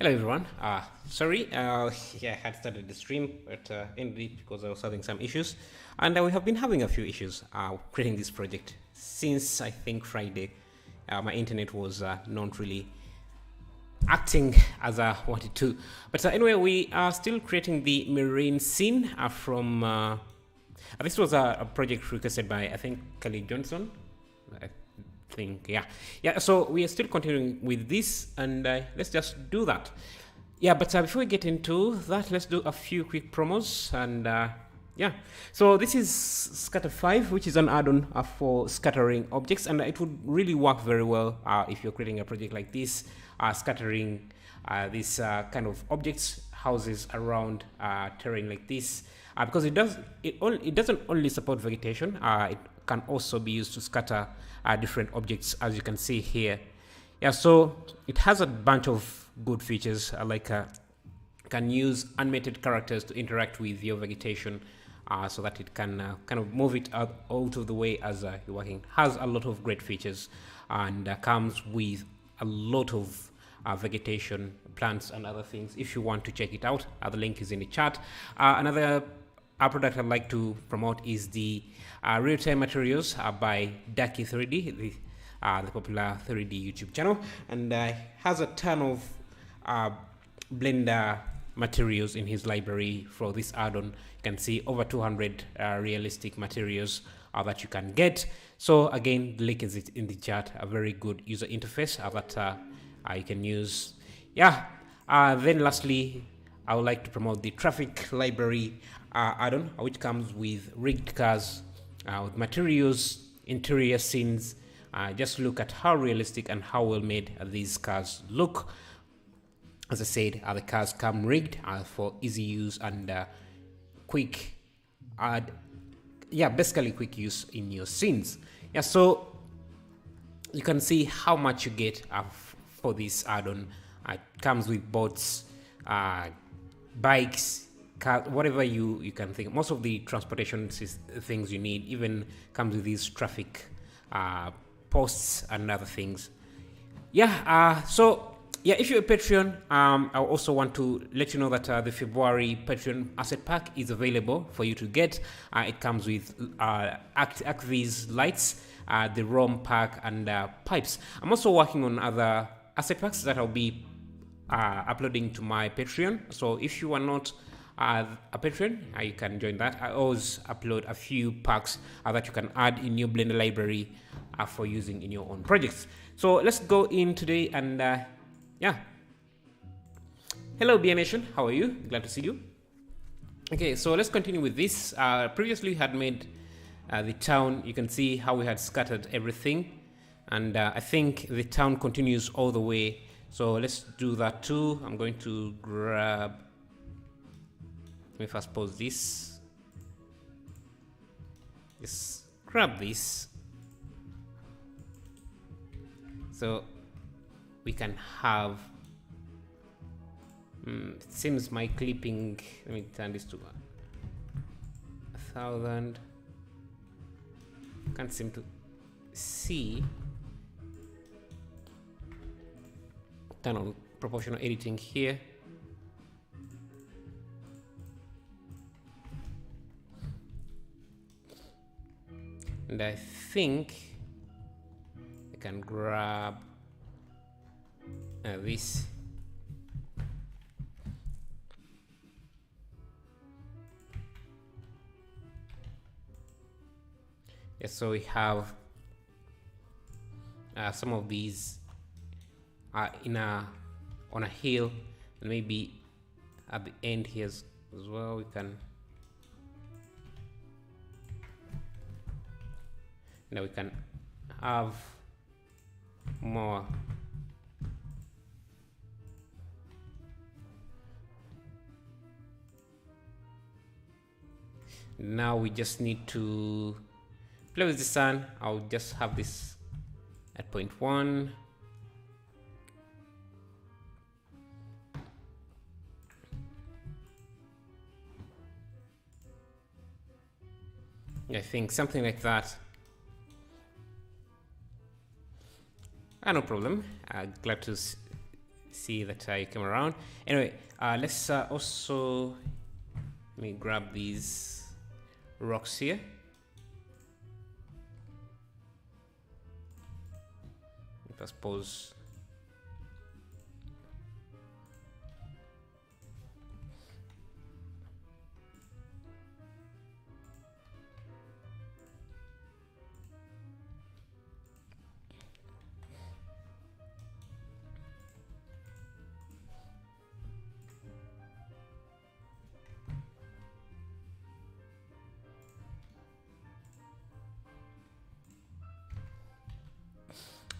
Hello everyone. Sorry, yeah, I had started the stream, but ended it because I was having some issues, and we have been having a few issues creating this project since I think Friday. My internet was not really acting as I wanted to, but anyway, we are still creating the Meereen scene from. This was a project requested by I think Kelly Johnson. I think yeah. So we are still continuing with this, and let's just do that. Yeah, but before we get into that, let's do a few quick promos and. Yeah, so this is Scatter 5, which is an add-on for scattering objects, and it would really work very well if you're creating a project like this, scattering these kind of objects, houses around terrain like this, because it doesn't only support vegetation, it can also be used to scatter different objects, as you can see here. Yeah, so it has a bunch of good features, like can use animated characters to interact with your vegetation, so that it can kind of move it out of the way as you're working. Has a lot of great features and comes with a lot of vegetation, plants, and other things. If you want to check it out, the link is in the chat. Another product I'd like to promote is the real-time materials by Ducky 3D, the popular 3D YouTube channel, and has a ton of Blender materials in his library for this add-on. You can see over 200 realistic materials that you can get. So again, the link is in the chat. A very good user interface that you can use. Yeah. Then lastly, I would like to promote the traffic library add-on, which comes with rigged cars, with materials, interior scenes. Just look at how realistic and how well made these cars look. As I said, the cars come rigged for easy use and quick, basically quick use in your scenes. Yeah, so you can see how much you get for this add-on. It comes with boats, bikes, cars, whatever you can think. Most of the transportation things you need even comes with these traffic posts and other things. Yeah, yeah, if you're a Patreon, I also want to let you know that the February Patreon asset pack is available for you to get. It comes with Actvis lights, the ROM pack, and pipes. I'm also working on other asset packs that I'll be uploading to my Patreon. So if you are not a Patreon, you can join that. I always upload a few packs that you can add in your Blender library for using in your own projects. So let's go in today and yeah. Hello, BN Nation. How are you? Glad to see you. Okay, so let's continue with this. Previously, we had made the town. You can see how we had scattered everything. And I think the town continues all the way. So let's do that too. I'm going to grab... Let me first pause this. Just grab this. So we can have it seems my clipping, let me turn this to 1000. Can't seem to see. Turn on proportional editing here. And I think I can grab this. Yes, so we have some of these on a hill, and maybe at the end here as well we can. Now we can have more. Now we just need to play with the sun. I'll just have this at 0.1. I think something like that. No problem. Glad to see that I came around. Anyway, let's also, let me grab these rocks here. Let's pause.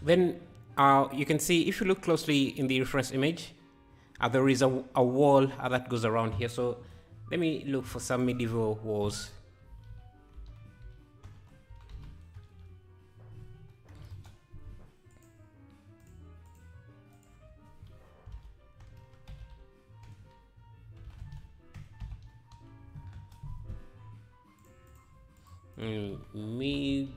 Then you can see, if you look closely in the reference image, there is a wall that goes around here. So let me look for some medieval walls. Mid.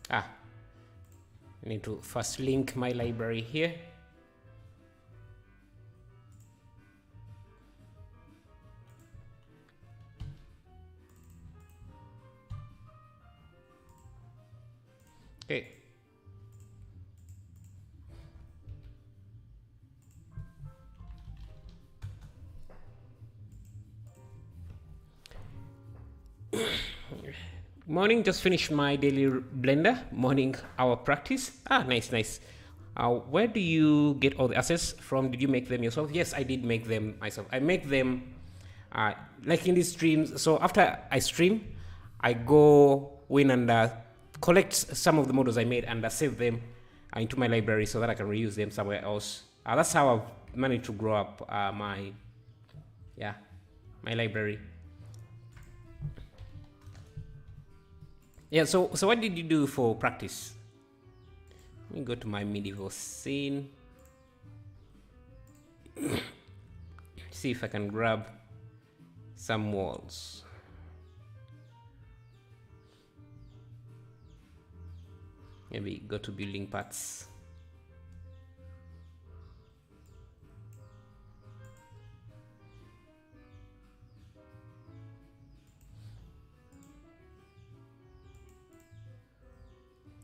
I need to first link my library here. Okay. Morning, just finished my daily blender morning hour practice. Nice. Where do you get all the assets from? Did you make them yourself? Yes, I did make them myself. I make them like in these streams. So after I stream, I go in and collect some of the models I made and save them into my library so that I can reuse them somewhere else. That's how I've managed to grow up my library. Yeah, so what did you do for practice? Let me go to my medieval scene. See if I can grab some walls. Maybe go to building parts.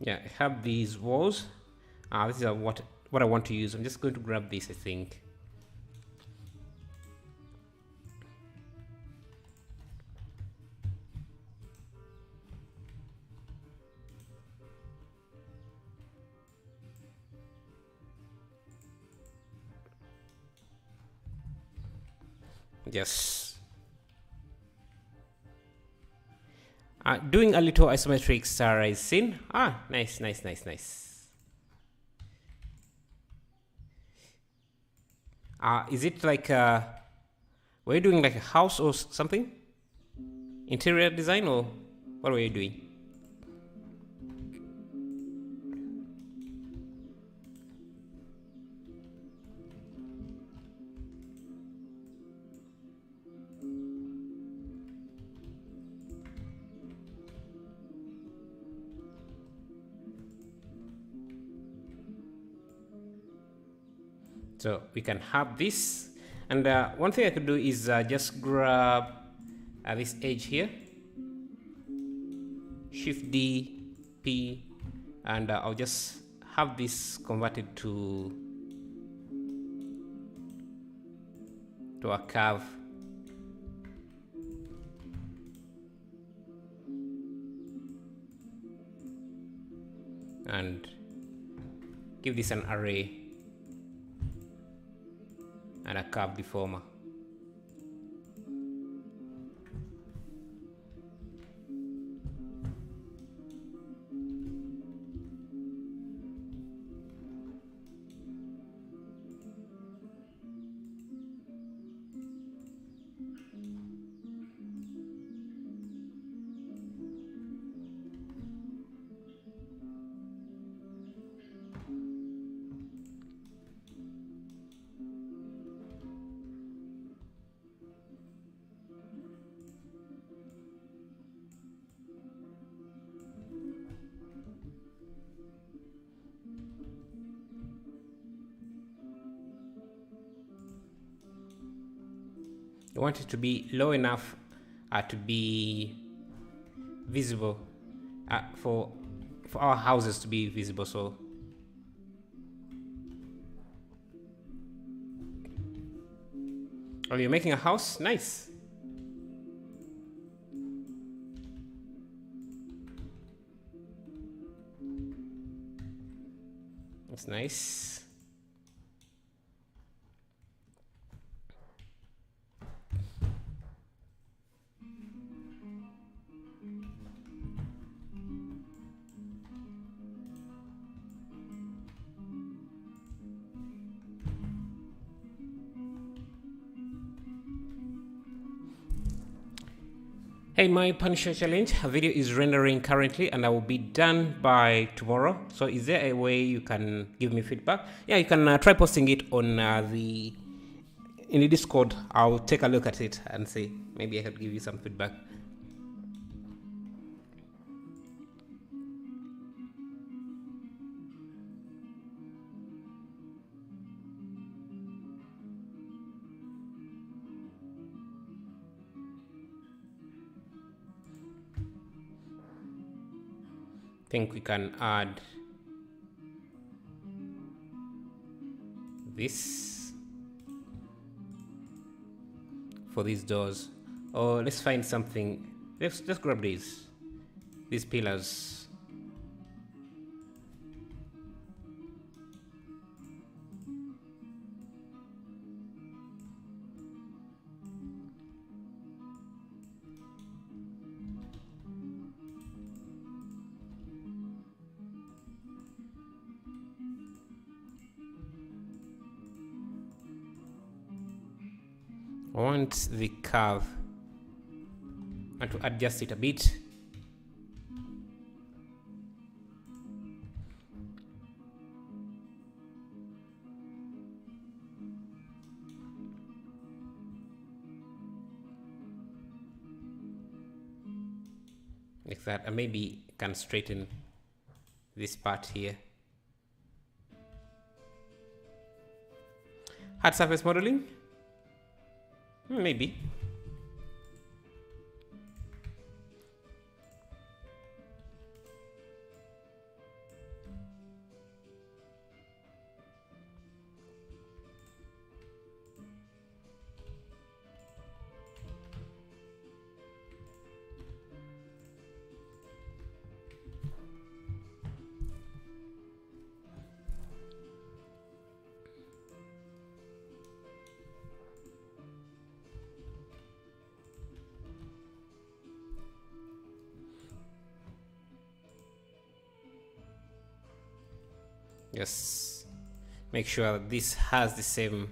Yeah, I have these walls. This is what I want to use. I'm just going to grab this, I think. Yes. Doing a little isometric star scene. Nice. Is it like were you doing like a house or something? Interior design, or what were you doing? So we can have this, and one thing I could do is just grab this edge here, Shift D, P, and I'll just have this converted to a curve. And give this an array and a curve deformer. You want it to be low enough to be visible, for our houses to be visible. So are you making a house? Nice. That's nice. Hey, my Punisher challenge video is rendering currently and I will be done by tomorrow. So is there a way you can give me feedback? Yeah, you can try posting it on in the Discord. I'll take a look at it and see. Maybe I can give you some feedback. Think we can add this for these doors. Or let's find something. Let's grab these pillars. I want the curve and to adjust it a bit. Like that, and maybe can straighten this part here. Hard surface modeling? Maybe. Just make sure this has the same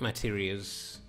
materials.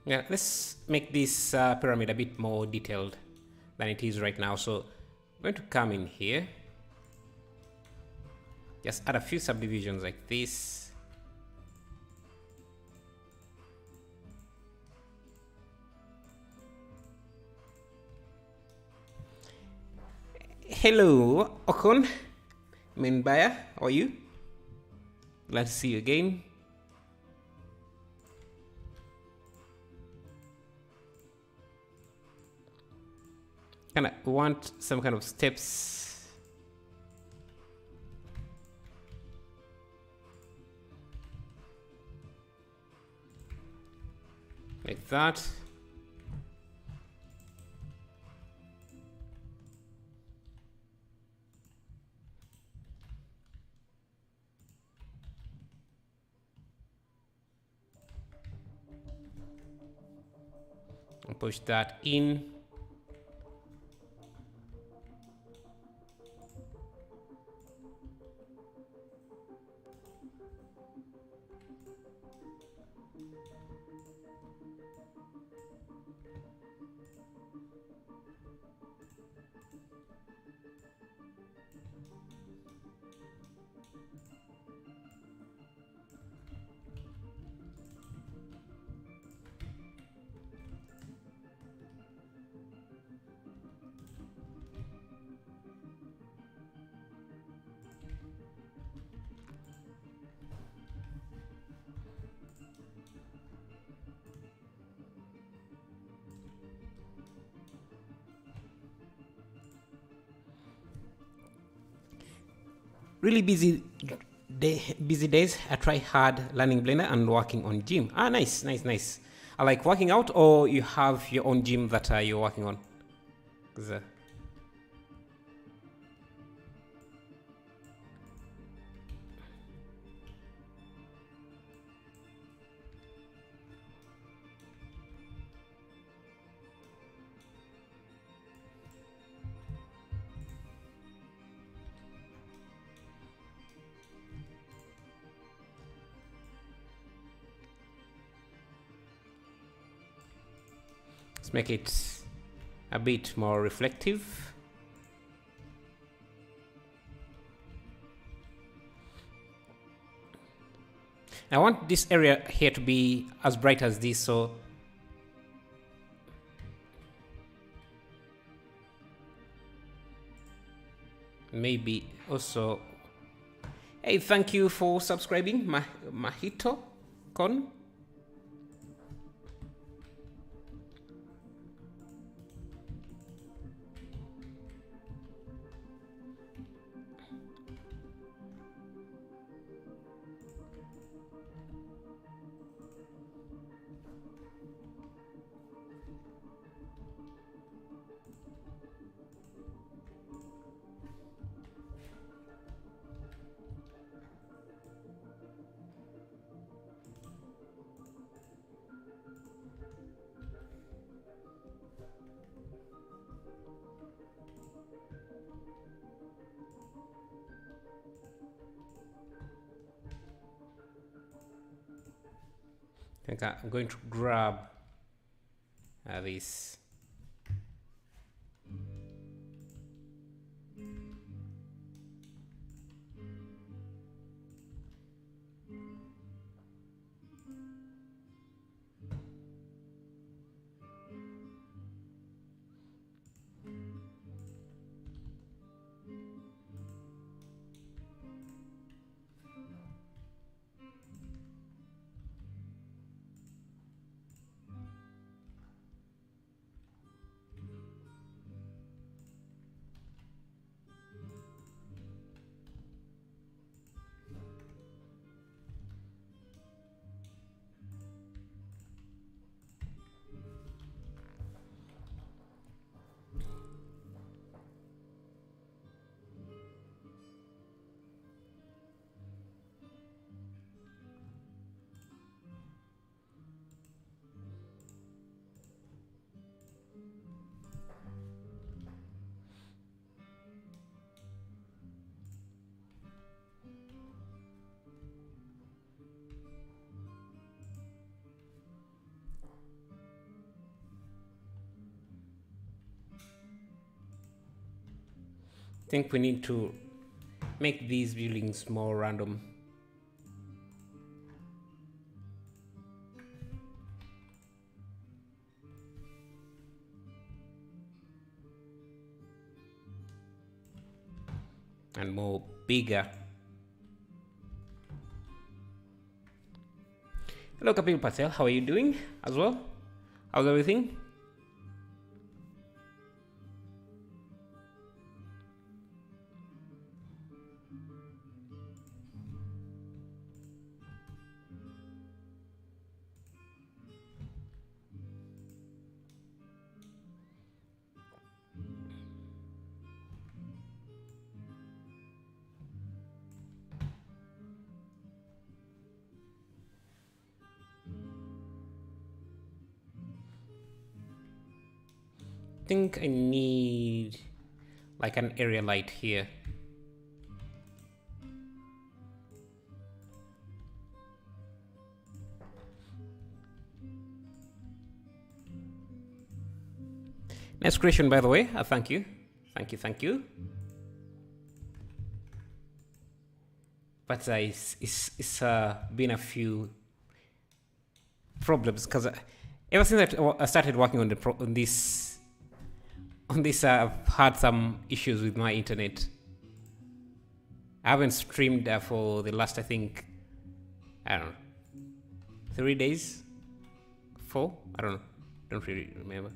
Yeah, let's make this pyramid a bit more detailed than it is right now. So I'm going to come in here, just add a few subdivisions like this. Hello, Okon, Menbaya, how are you? Glad to see you again. Kind of want some kind of steps. Like that. And push that in. Really busy days. I try hard learning Blender and working on gym. Ah, nice, nice, nice. I like working out, or you have your own gym that you're working on? 'Cause, let's make it a bit more reflective. I want this area here to be as bright as this, so maybe also. Hey, thank you for subscribing, Mahito Con. I think I'm going to grab this. I think we need to make these buildings more random. And more bigger. Hello Kapil Patel, how are you doing as well? How's everything? I think I need like an area light here. Nice creation, by the way. Thank you. Thank you. but it's been a few problems because ever since I started working on this, I've had some issues with my internet. I haven't streamed for the last, I think, I don't know, 3 days, 4. I don't know, don't really remember.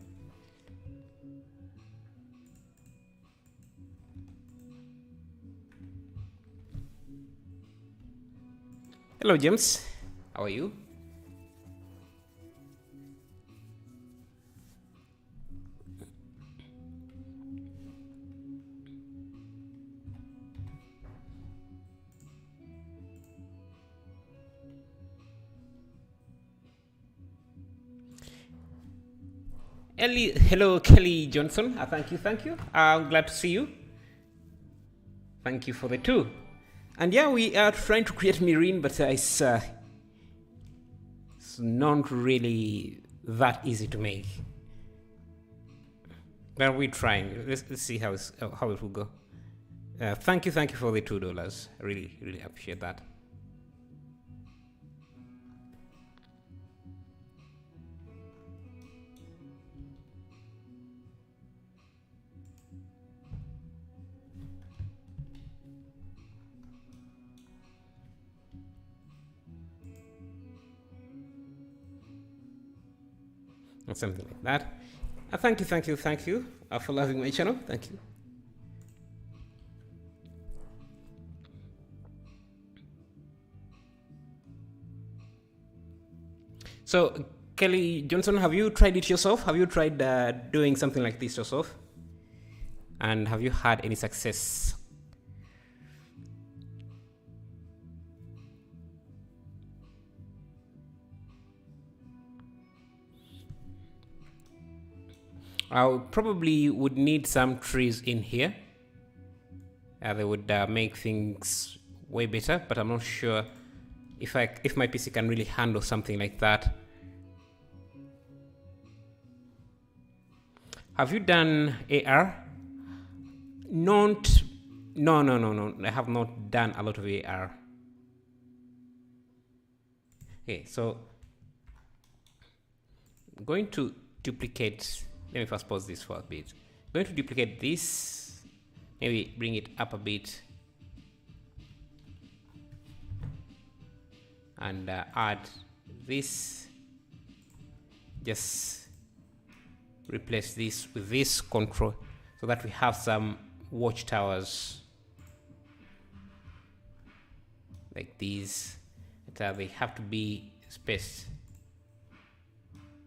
Hello, James. How are you? Ellie, hello, Kelly Johnson. Thank you. I'm glad to see you. Thank you for the 2. And yeah, we are trying to create Meereen, but it's not really that easy to make. But we're trying. Let's see how it will go. Thank you for the $2. I really appreciate that. Or something like that. Thank you for loving my channel. Thank you. So, Kelly Johnson, have you tried it yourself? Have you tried doing something like this yourself? And have you had any success? I probably would need some trees in here. They would make things way better, but I'm not sure if my PC can really handle something like that. Have you done AR? No. I have not done a lot of AR. Okay, so I'm going to duplicate. Let me first pause this for a bit. I'm going to duplicate this, maybe bring it up a bit, and add this. Just replace this with this control so that we have some watchtowers like these. They have to be spaced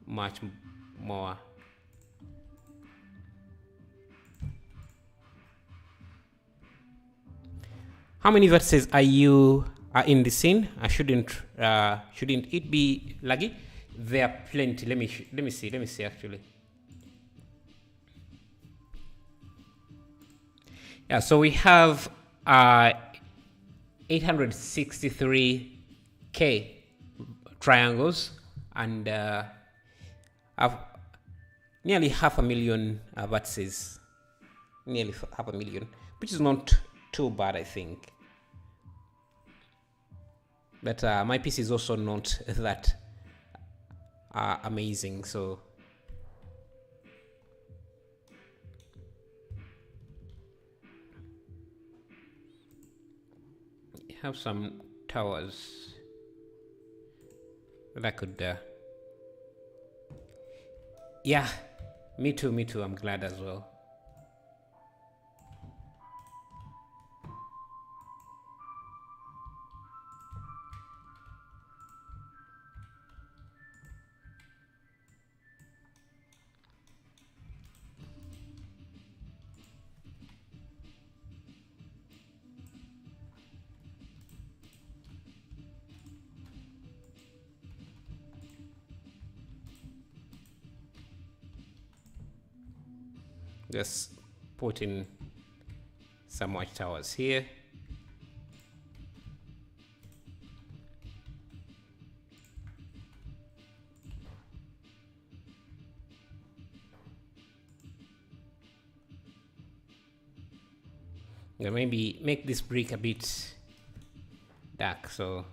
much more. How many vertices are in the scene? Shouldn't it be laggy? There are plenty. Let me see actually. Yeah, so we have 863k triangles and nearly 500,000 vertices. Nearly 500,000, which is not too bad, I think. But my PC is also not that amazing, so have some towers that I could yeah, me too, I'm glad as well. Just put in some watchtowers here. Yeah, maybe make this brick a bit dark. So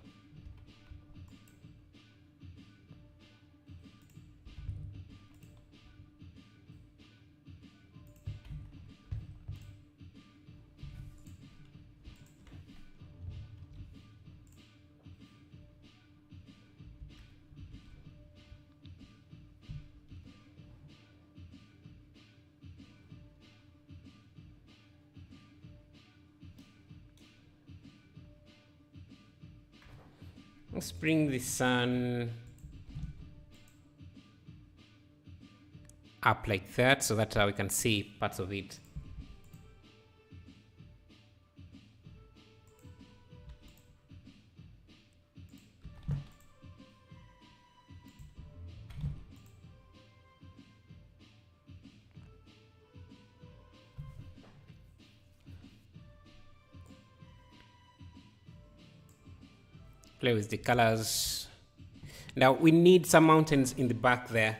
let's bring the sun up like that so that we can see parts of it. Play with the colors. Now we need some mountains in the back there.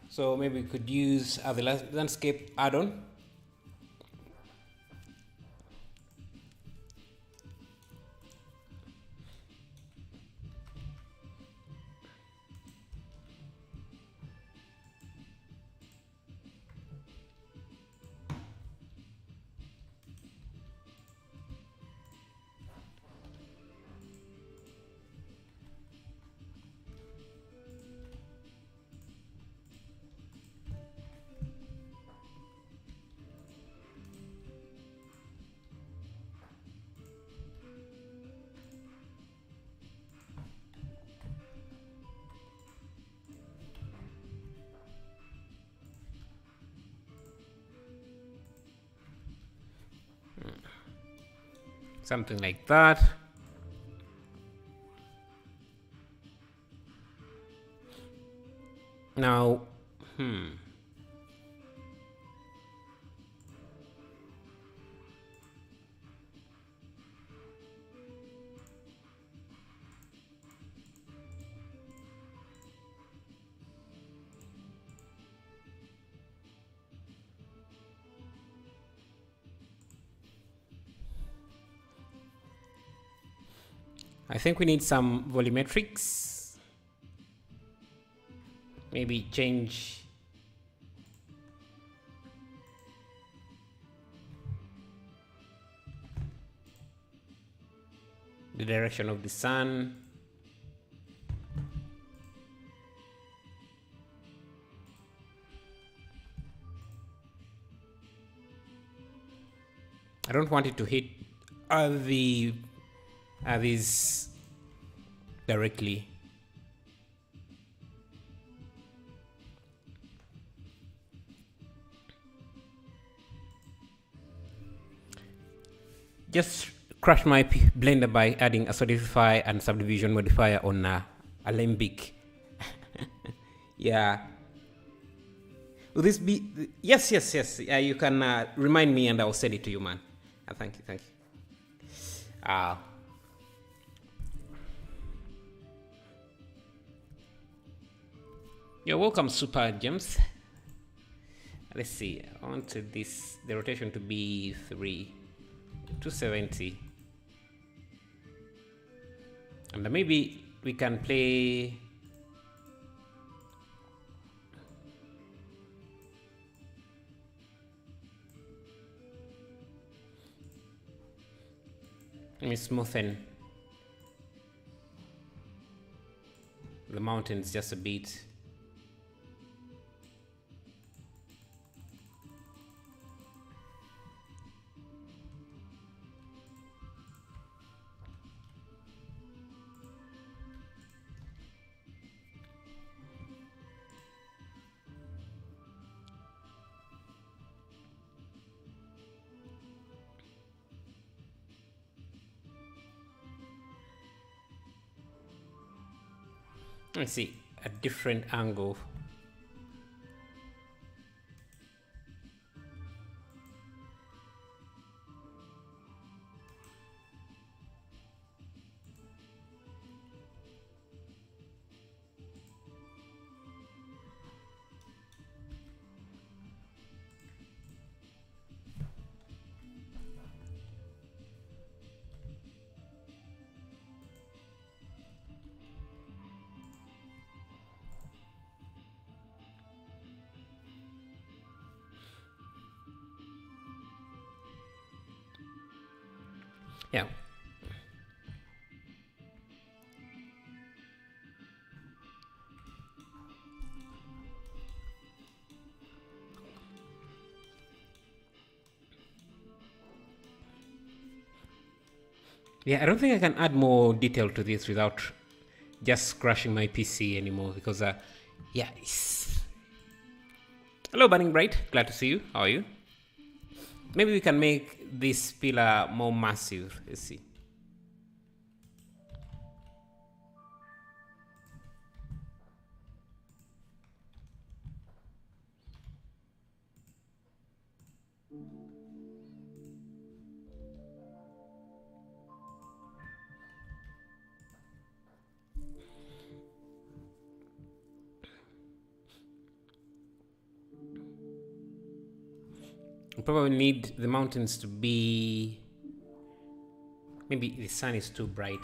So maybe we could use the landscape add-on. Something like that. Now, I think we need some volumetrics. Maybe change the direction of the sun. I don't want it to hit these directly. Just crash my Blender by adding a solidify and subdivision modifier on Alembic. Yeah. Will this be? Yes. You can remind me and I'll send it to you, man. Thank you. You're welcome, Super Gems. Let's see. I want the rotation to be 270. And maybe we can play smoothen the mountains just a bit. Let's see a different angle. Yeah. Yeah, I don't think I can add more detail to this without just crashing my PC anymore because, yeah. Hello, Burning Bright. Glad to see you. How are you? Maybe we can make this pillar more massive. Let's see. We probably need the mountains to be. Maybe the sun is too bright.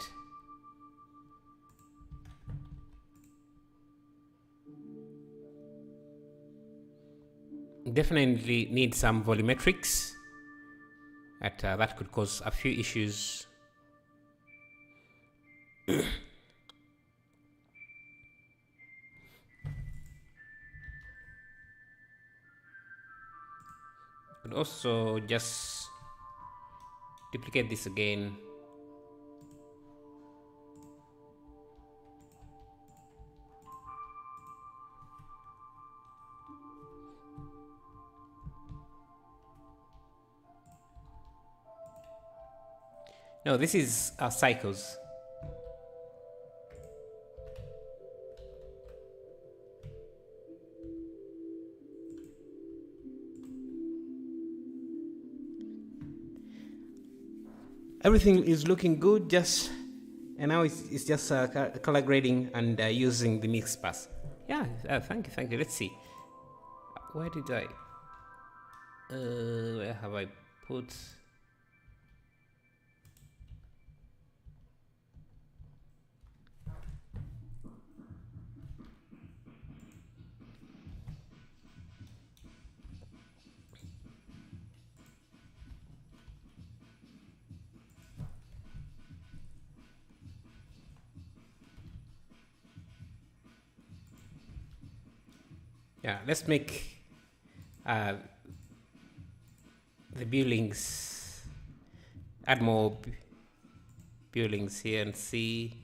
Definitely need some volumetrics. That could cause a few issues. Could also just duplicate this again. No, this is cycles. Everything is looking good, and now it's just color grading and using the mix pass. Yeah, thank you. Let's see. Where did I? Where have I put? Yeah, let's make the buildings, add more buildings here and see.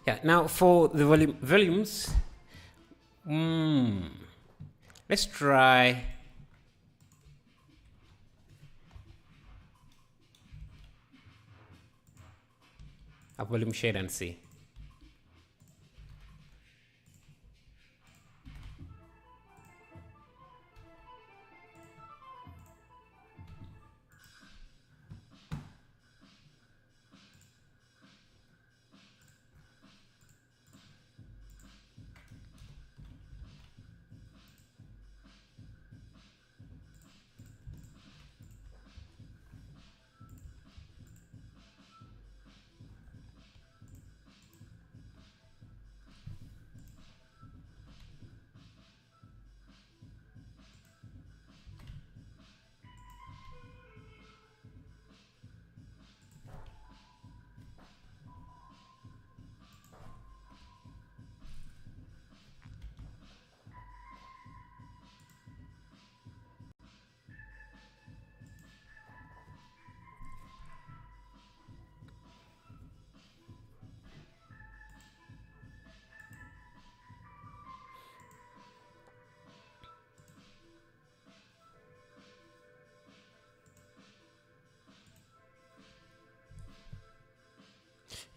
Yeah, now for the volumes, let's try a volume shade and see.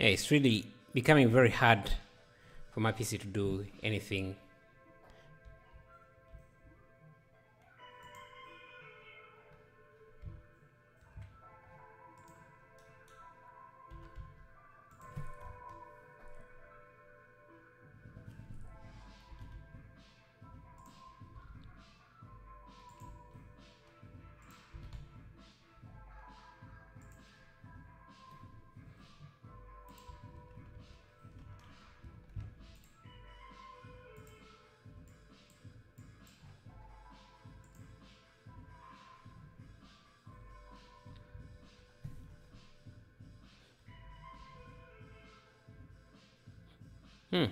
Yeah, it's really becoming very hard for my PC to do anything. Hmm.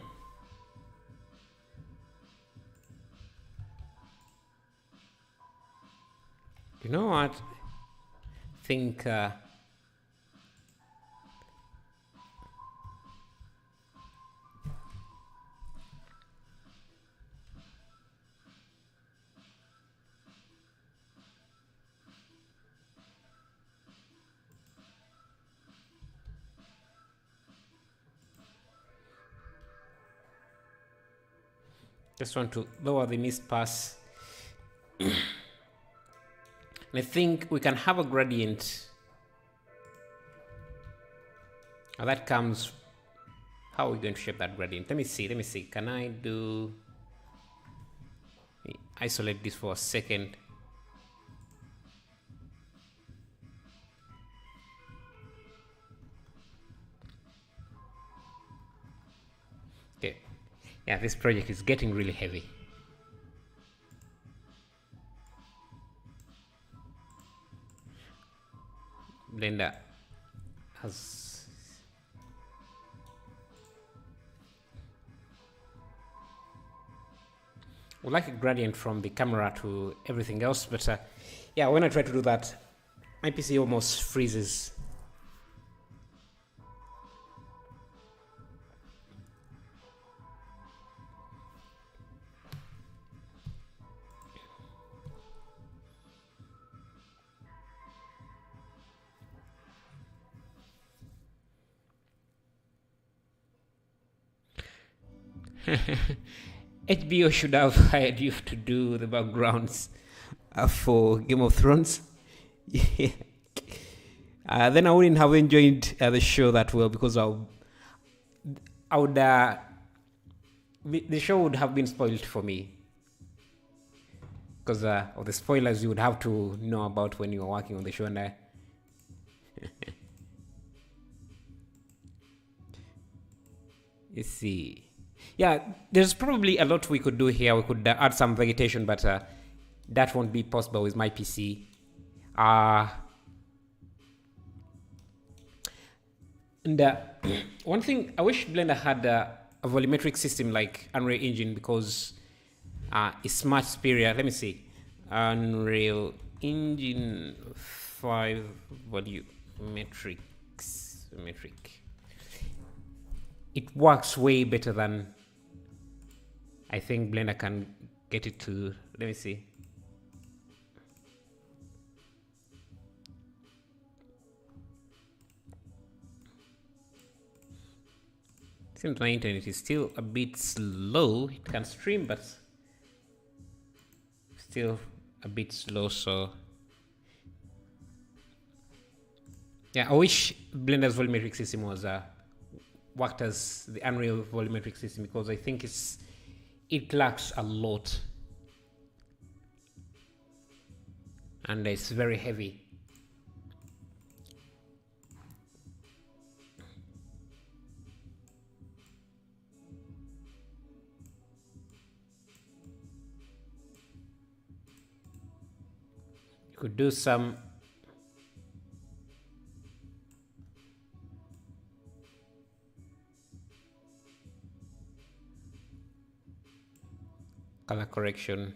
You know what? Think just want to lower the mist pass. And I think we can have a gradient. Now that comes. How are we going to shape that gradient? Let me see. Can I do. Isolate this for a second. Okay. Yeah, this project is getting really heavy. Blender has would like a gradient from the camera to everything else, but yeah, when I try to do that, my PC almost freezes. HBO should have hired you to do the backgrounds for Game of Thrones. Yeah. Then I wouldn't have enjoyed the show that well because I would the show would have been spoiled for me because of the spoilers you would have to know about when you were working on the show. And let's see. Yeah, there's probably a lot we could do here. We could add some vegetation, but that won't be possible with my PC. And one thing, I wish Blender had a volumetric system like Unreal Engine because it's much superior. Let me see. Unreal Engine 5 volumetric. It works way better than I think Blender can get it to. Let me see. Seems my internet is still a bit slow. It can stream, but still a bit slow. So yeah, I wish Blender's volumetric system was worked as the Unreal volumetric system because I think it lacks a lot and it's very heavy. You could do some color correction.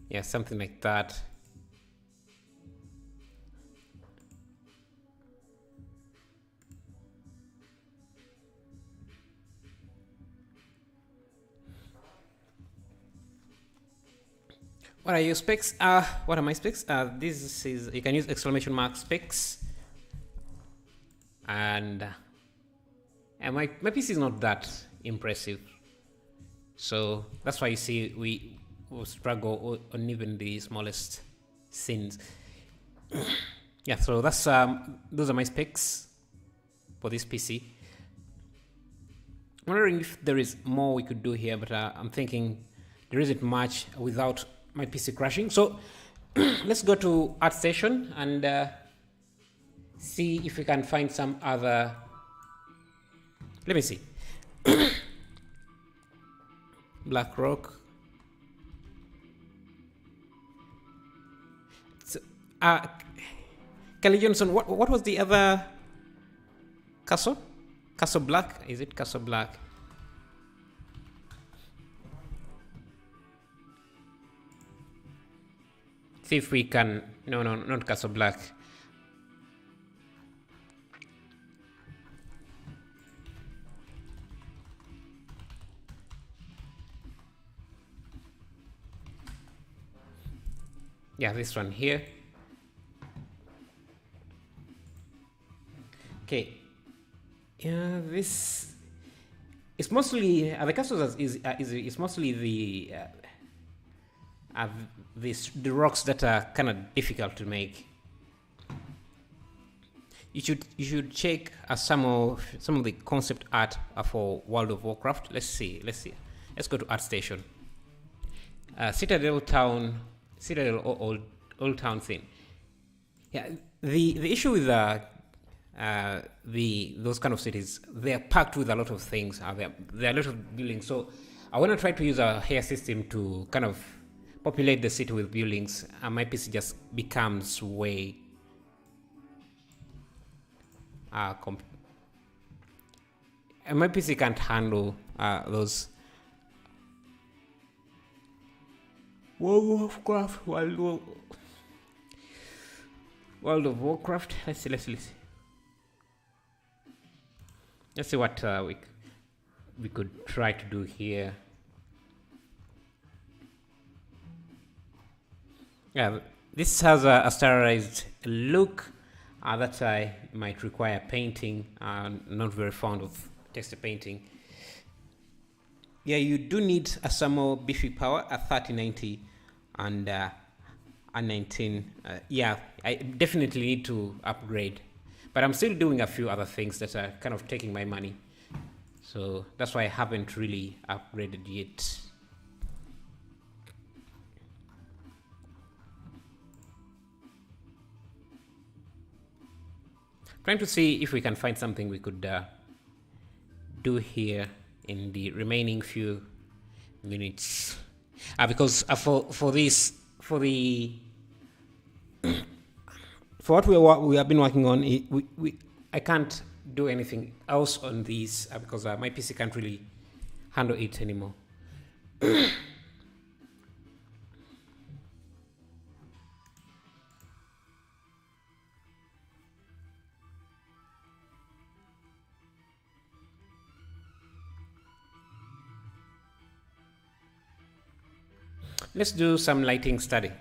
Yeah, something like that. What are your specs? What are my specs? This is, you can use exclamation mark specs. And my PC is not that impressive. So that's why you see we will struggle on even the smallest scenes. Yeah, so that's those are my specs for this PC. I'm wondering if there is more we could do here, but I'm thinking there isn't much without my PC crashing. So let's go to ArtStation and see if we can find some other. Let me see. Black Rock. So, Kelly Johnson, what was the other Castle? Castle Black? Is it Castle Black? See if we can. No, not Castle Black. Yeah, this one here. Okay. Yeah, this. It's mostly the castles is mostly the rocks that are kind of difficult to make. You should check some of the concept art for World of Warcraft. Let's see. Let's go to Art Station. Citadel Town, Citadel old town thing. Yeah, the issue with those kind of cities, they are packed with a lot of things. There are a lot of buildings. So I want to try to use a hair system to kind of populate the city with buildings, and my PC just becomes way and my PC can't handle those World of Warcraft. Let's see. Let's see what we could try to do here. Yeah, this has a sterilized look that I might require painting. I'm not very fond of texture painting. Yeah, you do need some more beefy power at 3090 and 19. Yeah, I definitely need to upgrade, but I'm still doing a few other things that are kind of taking my money. So that's why I haven't really upgraded yet. Trying to see if we can find something we could do here in the remaining few minutes, because for what we have been working on, I can't do anything else on these because my PC can't really handle it anymore. Let's do some lighting study.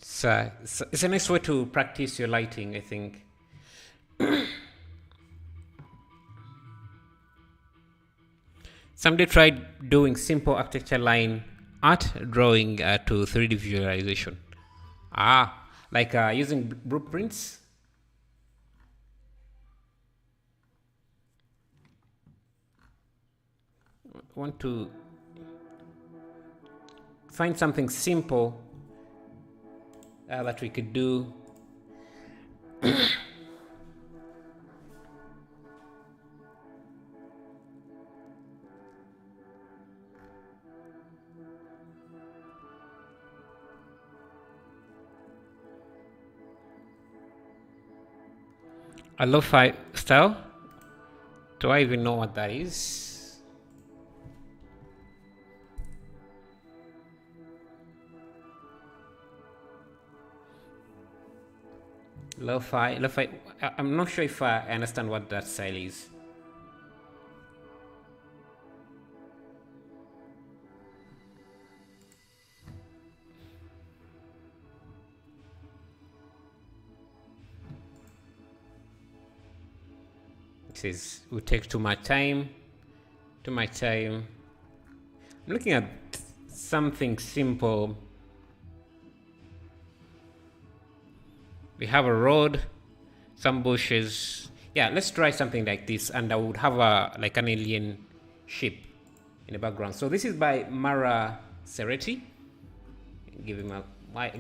So it's a nice way to practice your lighting, I think. Somebody tried doing simple architecture line art drawing to 3D visualization. Like using blueprints. Want to find something simple that we could do. A lo-fi style. Do I even know what that is? Lo-fi. I'm not sure if I understand what that style is. It would take too much time. I'm looking at something simple. We have a road, some bushes. Yeah, let's try something like this, and I would have like an alien ship in the background. So this is by Mara Sereti. Give a like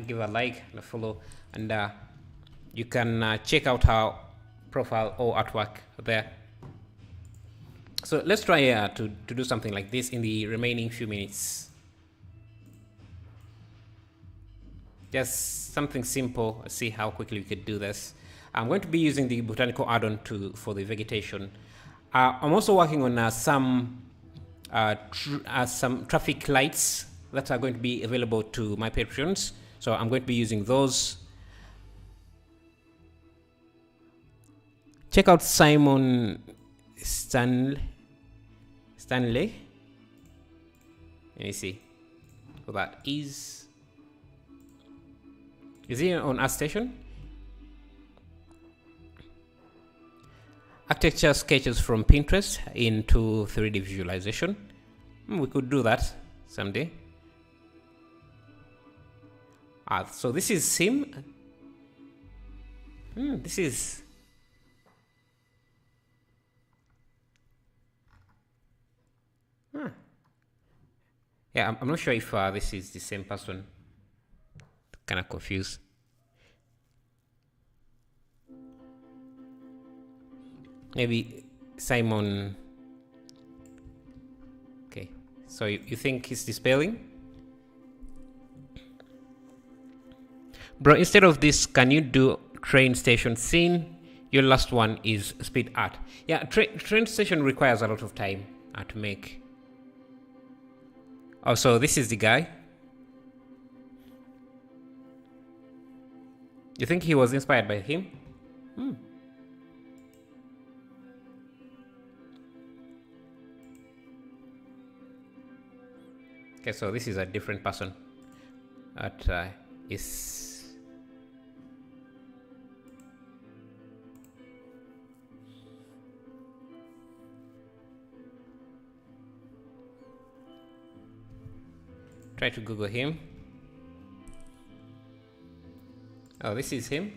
and a follow, and you can check out her profile or artwork there. So let's try to do something like this in the remaining few minutes. Just something simple. Let's see how quickly we could do this. I'm going to be using the botanical add-on for the vegetation. I'm also working on some traffic lights that are going to be available to my patrons. So I'm going to be using those. Check out Simon Stanley. Let me see who that is. Is he on our station? Architecture sketches from Pinterest into 3D visualization. We could do that someday. So this is him. This is... Yeah, I'm not sure if this is the same person. Kind of confused. Maybe Simon. Okay, so you think it's the spelling? Bro, instead of this, can you do train station scene? Your last one is speed art. Yeah, train station requires a lot of time to make. Oh, so this is the guy. You think he was inspired by him? Okay, so this is a different person that is... Try to Google him. Oh, this is him.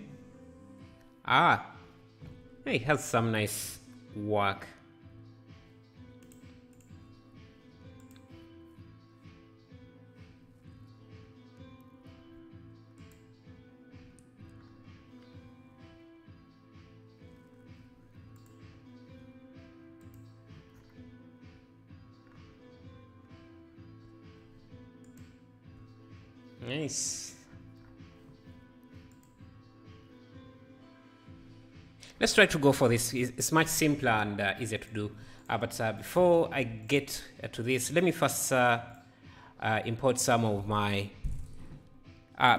He has some nice work. Nice. Let's try to go for this. It's much simpler and easier to do. But before I get to this, let me first import some of my...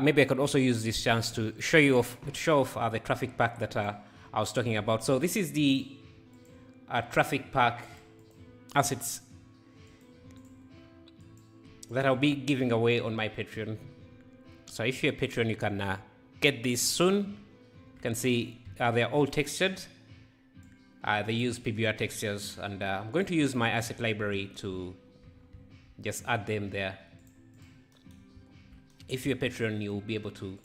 maybe I could also use this chance to show off the traffic pack that I was talking about. So this is the traffic pack assets that I'll be giving away on my Patreon. So if you're a Patreon, you can get this soon. You can see they're all textured. They use PBR textures, and I'm going to use my asset library to just add them there. If you're a Patreon, you'll be able to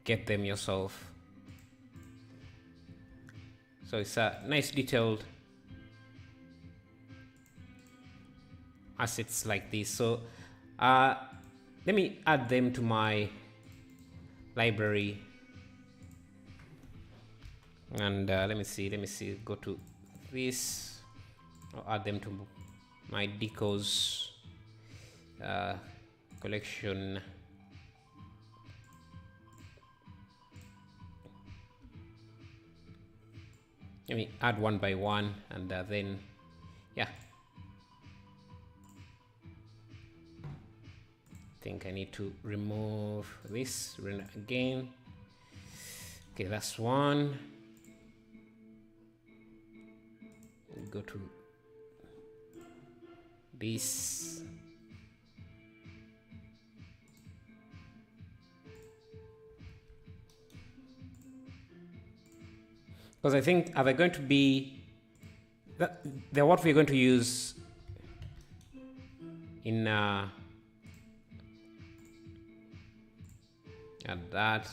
get them yourself. So it's a nice detailed assets like this. So let me add them to my library, and let me see, go to this. I'll add them to my decos collection. Let me add one by one, and then yeah, I think I need to remove this, run again. Okay, that's one. Go to this. Because I think are they going to be they're what we're going to use in and that.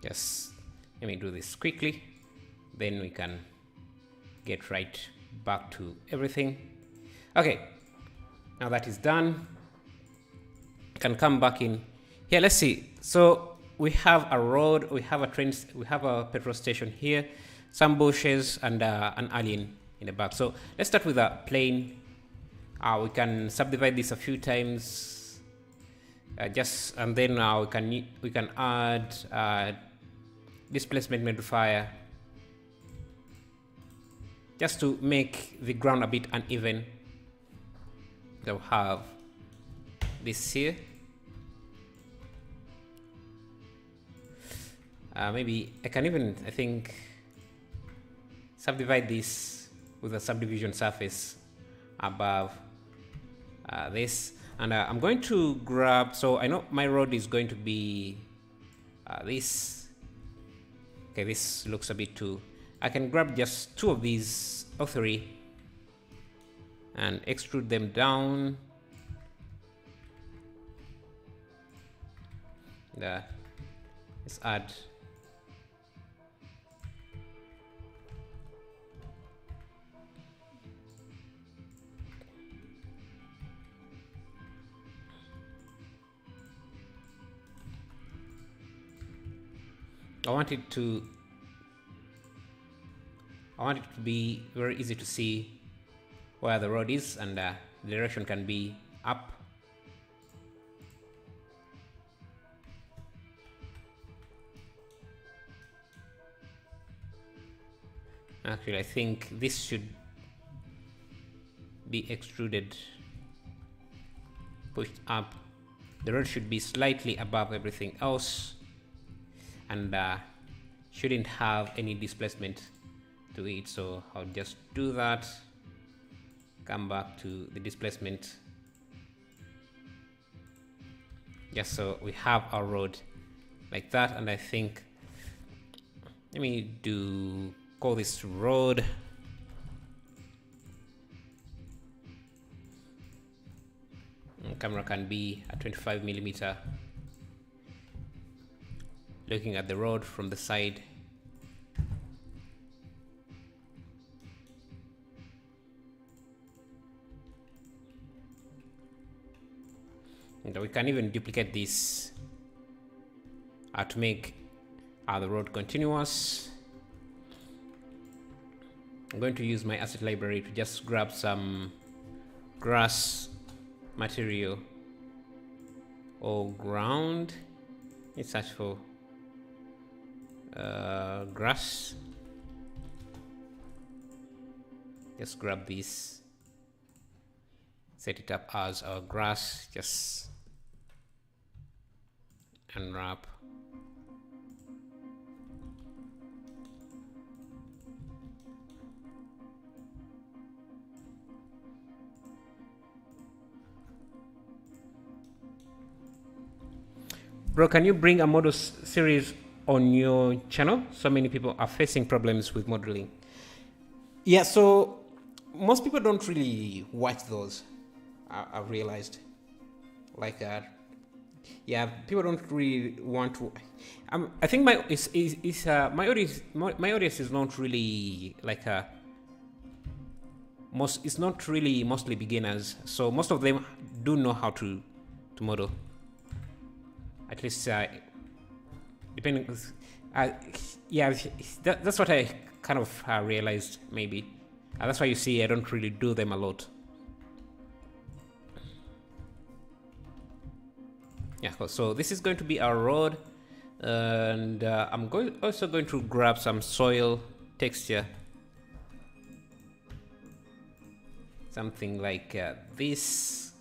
Yes, let me do this quickly. then we can get right back to everything. Okay, now that is done, can come back in here. Let's see. So we have a road, we have a train, we have a petrol station here, some bushes, and an alien in the back. So let's start with a plane. We can subdivide this a few times, and then we can add displacement modifier just to make the ground a bit uneven. So we'll have this here. Maybe I can even, I think, subdivide this with a subdivision surface above this. And I'm going to grab, so I know my road is going to be this. Okay, this looks a bit too. I can grab just 2 of these, or 3, and extrude them down. Let's add I want it to be very easy to see where the road is, and the direction can be up. Actually, I think this should be extruded, pushed up. The road should be slightly above everything else, and shouldn't have any displacement to it. So I'll just do that, come back to the displacement. Yes, so we have our road like that, and I think, let me call this road. Camera can be at 25mm, looking at the road from the side. And we can even duplicate this to make the road continuous. I'm going to use my asset library to just grab some grass material or ground. Let's search for grass. Just grab this, set it up as our grass, just unwrap. Bro, can you bring a model series on your channel? So many people are facing problems with modeling. Yeah, so most people don't really watch those. I've realized, like, yeah, people don't really want to. I think my audience is not really like it's not really mostly beginners. So most of them do know how to model. At least, depending. Yeah, that's what I kind of realized, maybe. That's why you see I don't really do them a lot. Yeah, so this is going to be our road, and I'm also going to grab some soil texture, something like this.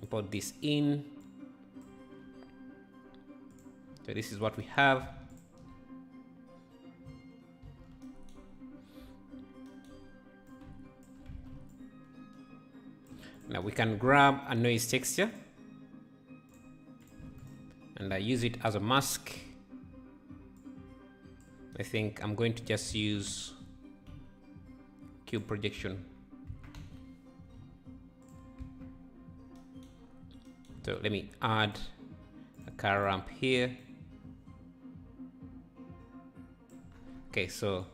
Import this in. So this is what we have. Now we can grab a noise texture and I use it as a mask. I think I'm going to just use cube projection. So let me add a car ramp here. Okay, so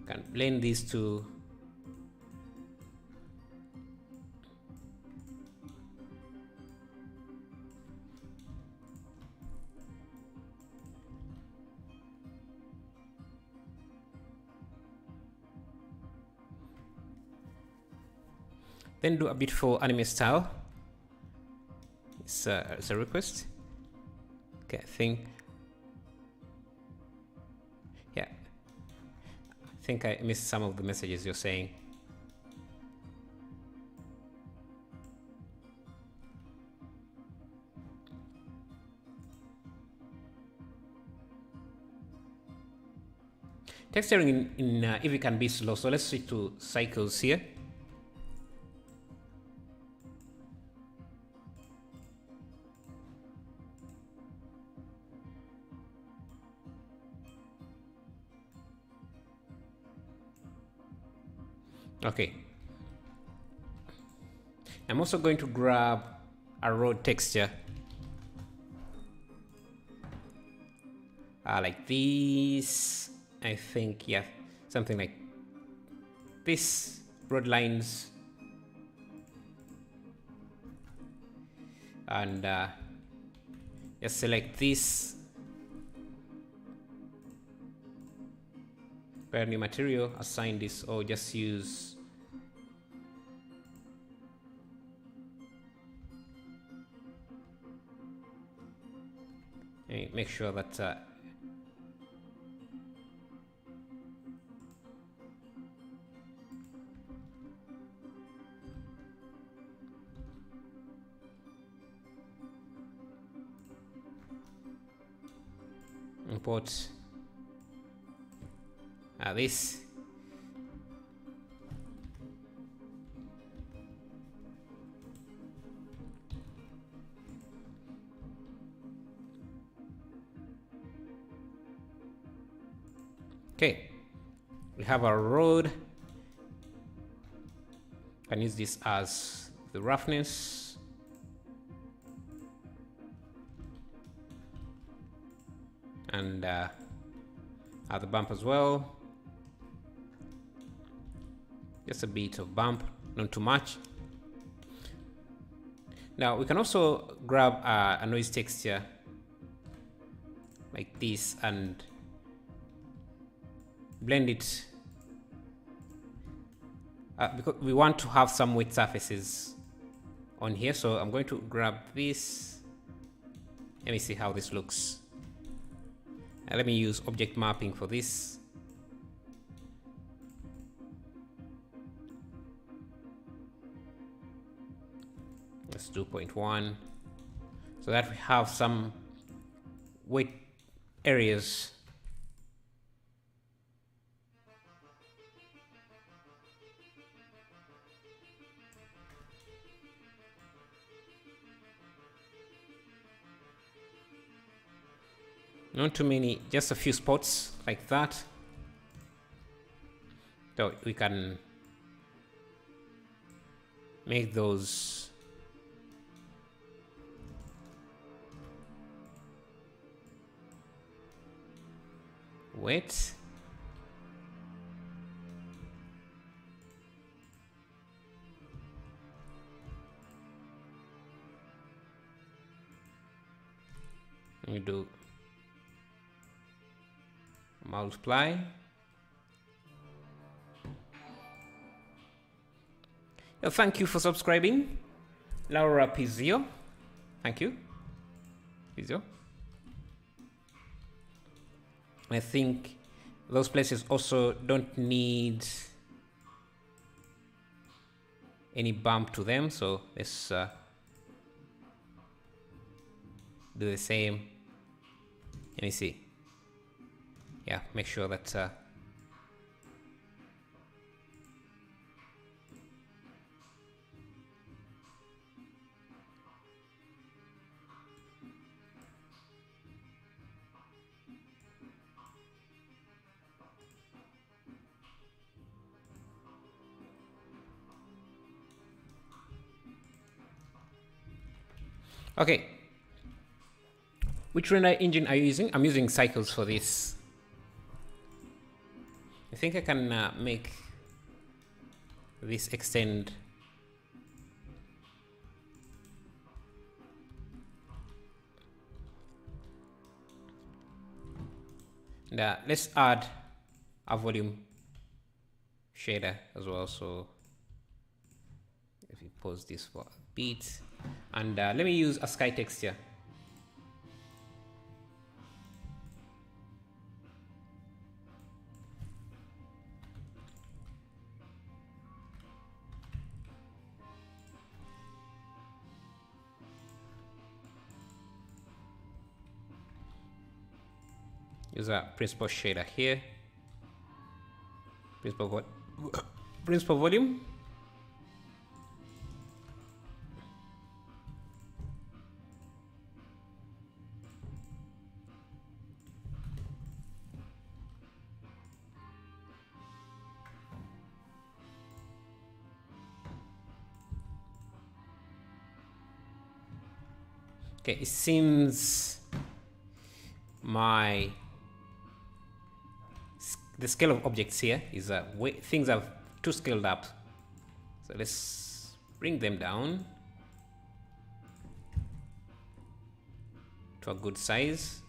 Can blend these two. Then do a bit for anime style. It's a request. Okay, I think. Yeah. I think I missed some of the messages you're saying. Texturing in Eevee can be slow, so let's switch to cycles here. Okay. I'm also going to grab a road texture. Like this. I think, yeah, something like this. Road lines. And just select this. Pair new material, assign this, or just use make sure that import this. Okay, we have our road. Can use this as the roughness. And add the bump as well. Just a bit of bump, not too much. Now we can also grab a noise texture like this and blend it because we want to have some wet surfaces on here. So I'm going to grab this. Let me see how this looks. Let me use object mapping for this. That's 2.1, so that we have some wet areas. Not too many, just a few spots like that. So we can make those wet. We do multiply. Thank you for subscribing, Laura Pizio. Thank you, Pizio. I think those places also don't need any bump to them, so let's do the same. Let me see. Yeah, make sure that okay. Which render engine are you using? I'm using Cycles for this. think I can make this extend. And let's add a volume shader as well. So if we pause this for a bit, and let me use a sky texture. Use a principal shader here. Principal volume. Okay, it seems the scale of objects here is things have too scaled up. So let's bring them down to a good size.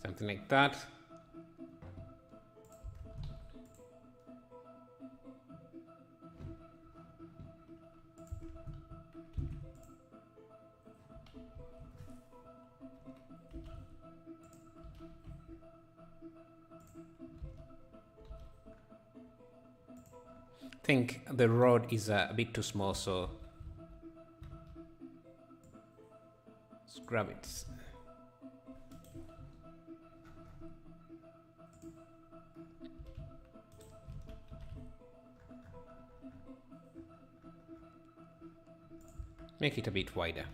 Something like that. I think the rod is a bit too small, so let's grab it. Make it a bit wider.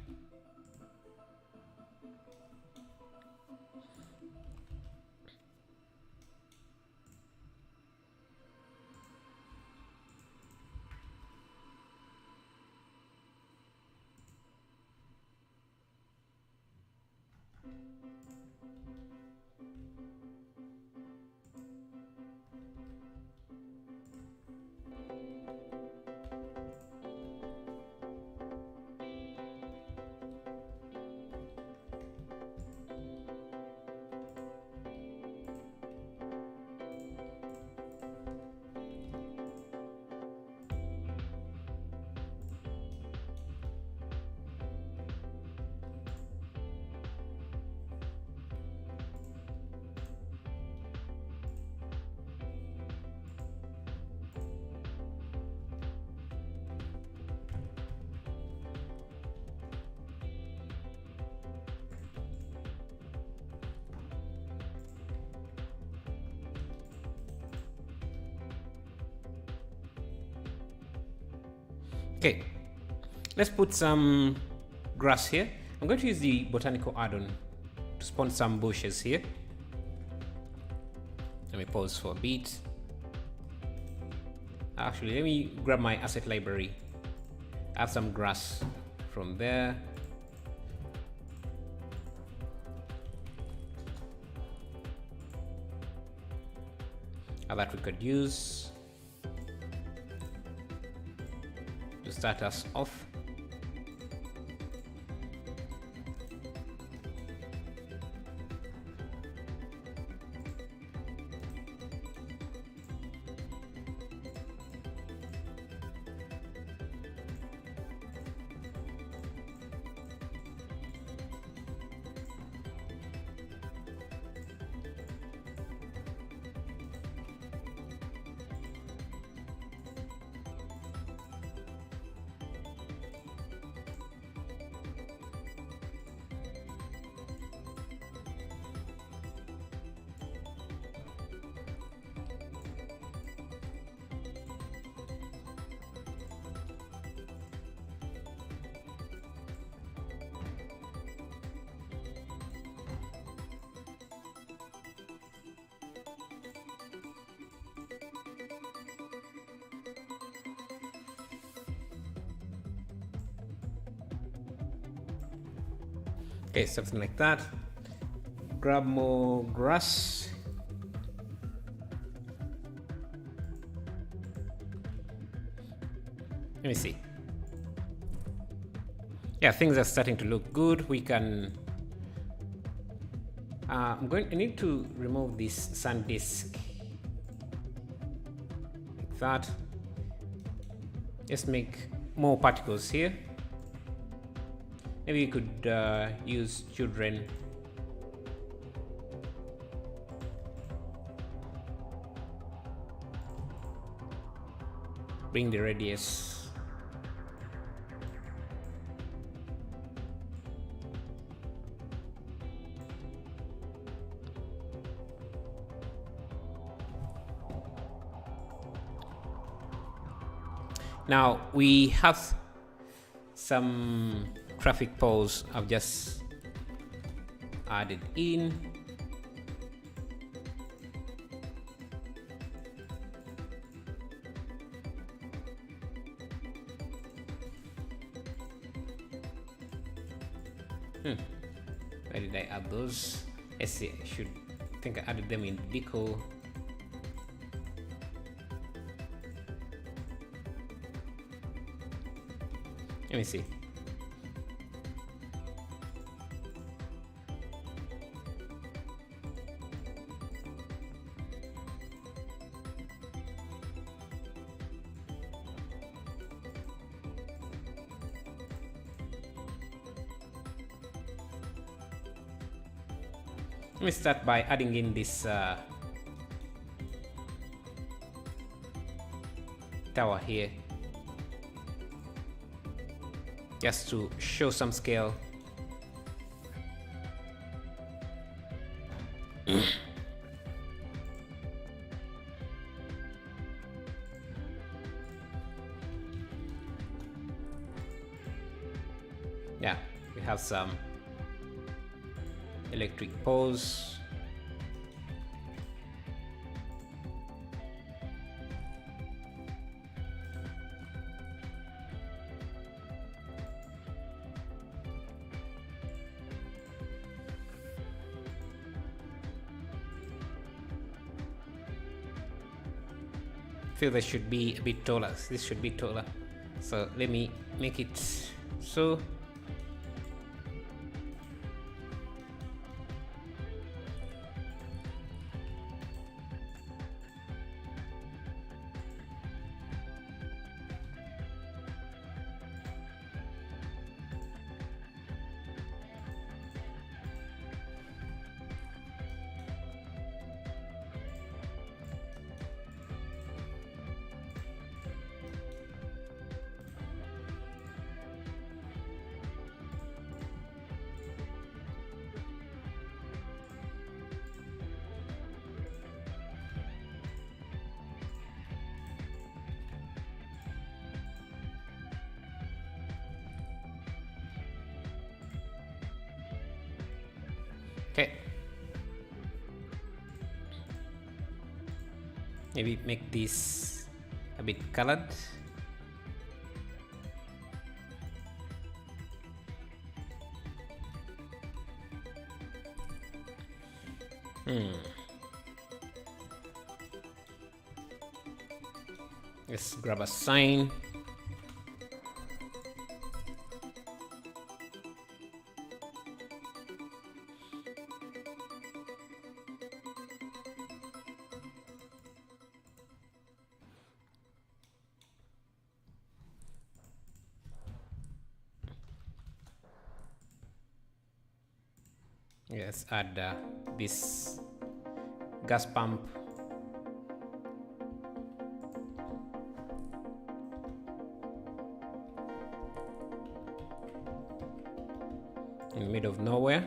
Okay, let's put some grass here. I'm going to use the botanical add-on to spawn some bushes here. Let me pause for a bit. Actually, let me grab my asset library. I have some grass from there. That we could use to start us off. Okay, something like that. Grab more grass. Let me see. Yeah, things are starting to look good. We can I need to remove this sand disk like that. Let's make more particles here. Maybe you could use children. Bring the radius. Now we have some traffic poles I've just added in. Where did I add those? Let's see, I think I added them in deco. Let me see. Let me start by adding in this tower here, just to show some scale. Yeah, we have some electric poles. I feel this should be a bit taller. This should be taller. So let me make it so. Okay. Maybe make this a bit colored. Let's grab a sign. Let's add this gas pump. In the middle of nowhere.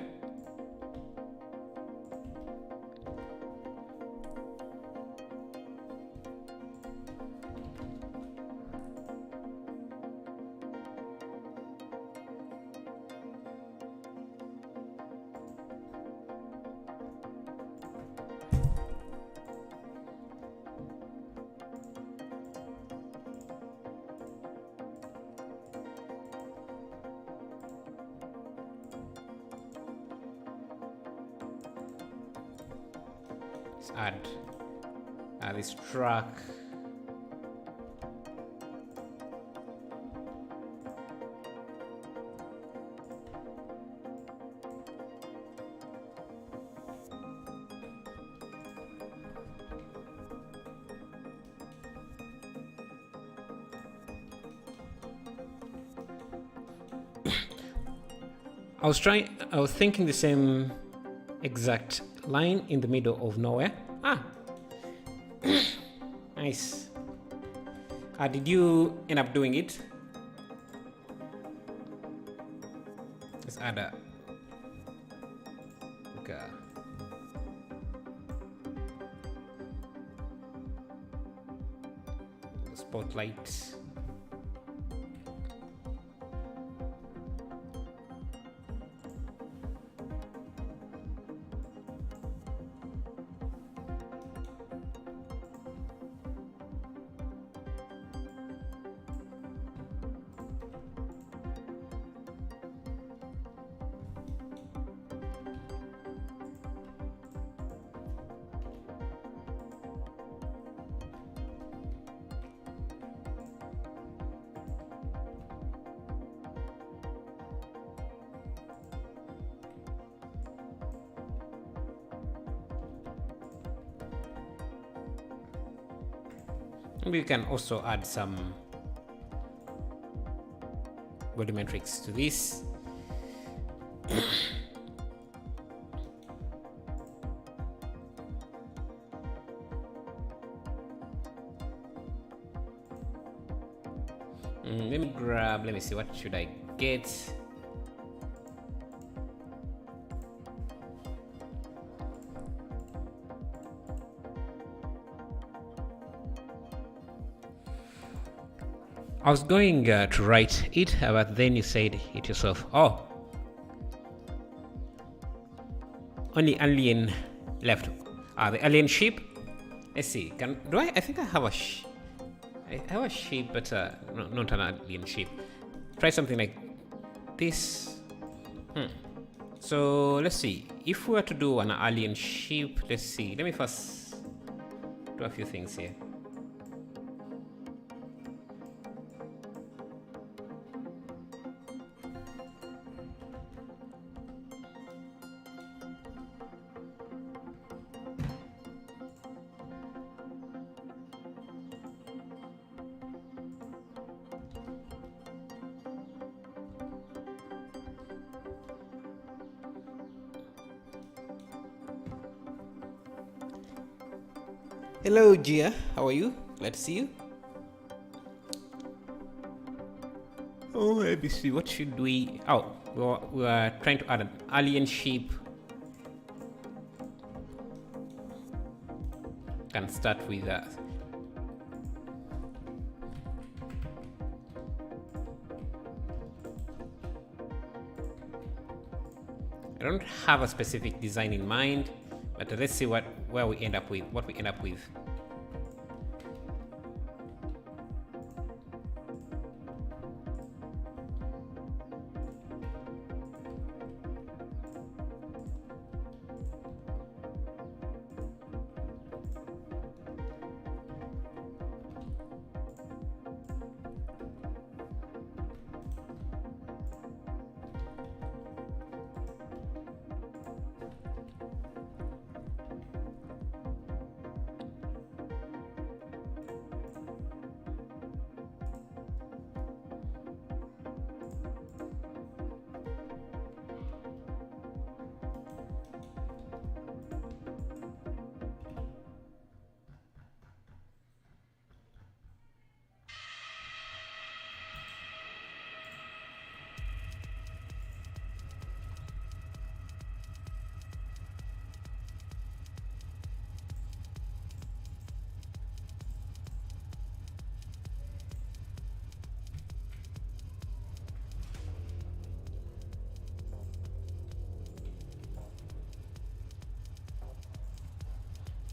Let's add this track. I was thinking the same exact line in the middle of nowhere. Nice. Did you end up doing it? Let's add a spotlight. We can also add some volumetrics to this. Let me see, what should I get? I was going to write it, but then you said it yourself. Oh, only alien left. The alien ship. Let's see. I think I have a I have a ship, but not an alien ship. Try something like this. So let's see. If we were to do an alien ship, let's see. Let me first do a few things here. Hello, Gia. How are you? Glad to see you. Oh, let me see. What should we... Oh, we are trying to add an alien ship. Can start with that. I don't have a specific design in mind, but let's see what we end up with.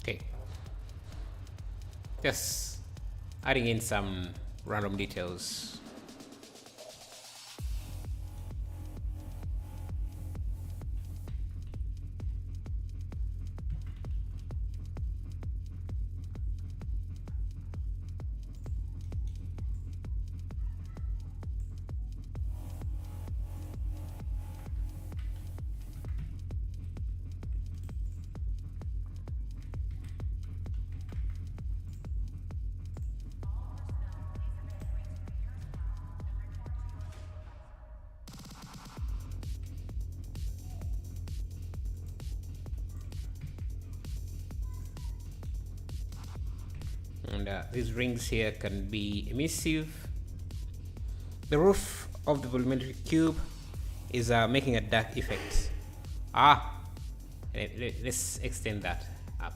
Okay. Just adding in some random details. And these rings here can be emissive. The roof of the volumetric cube is making a dark effect. Let's extend that up.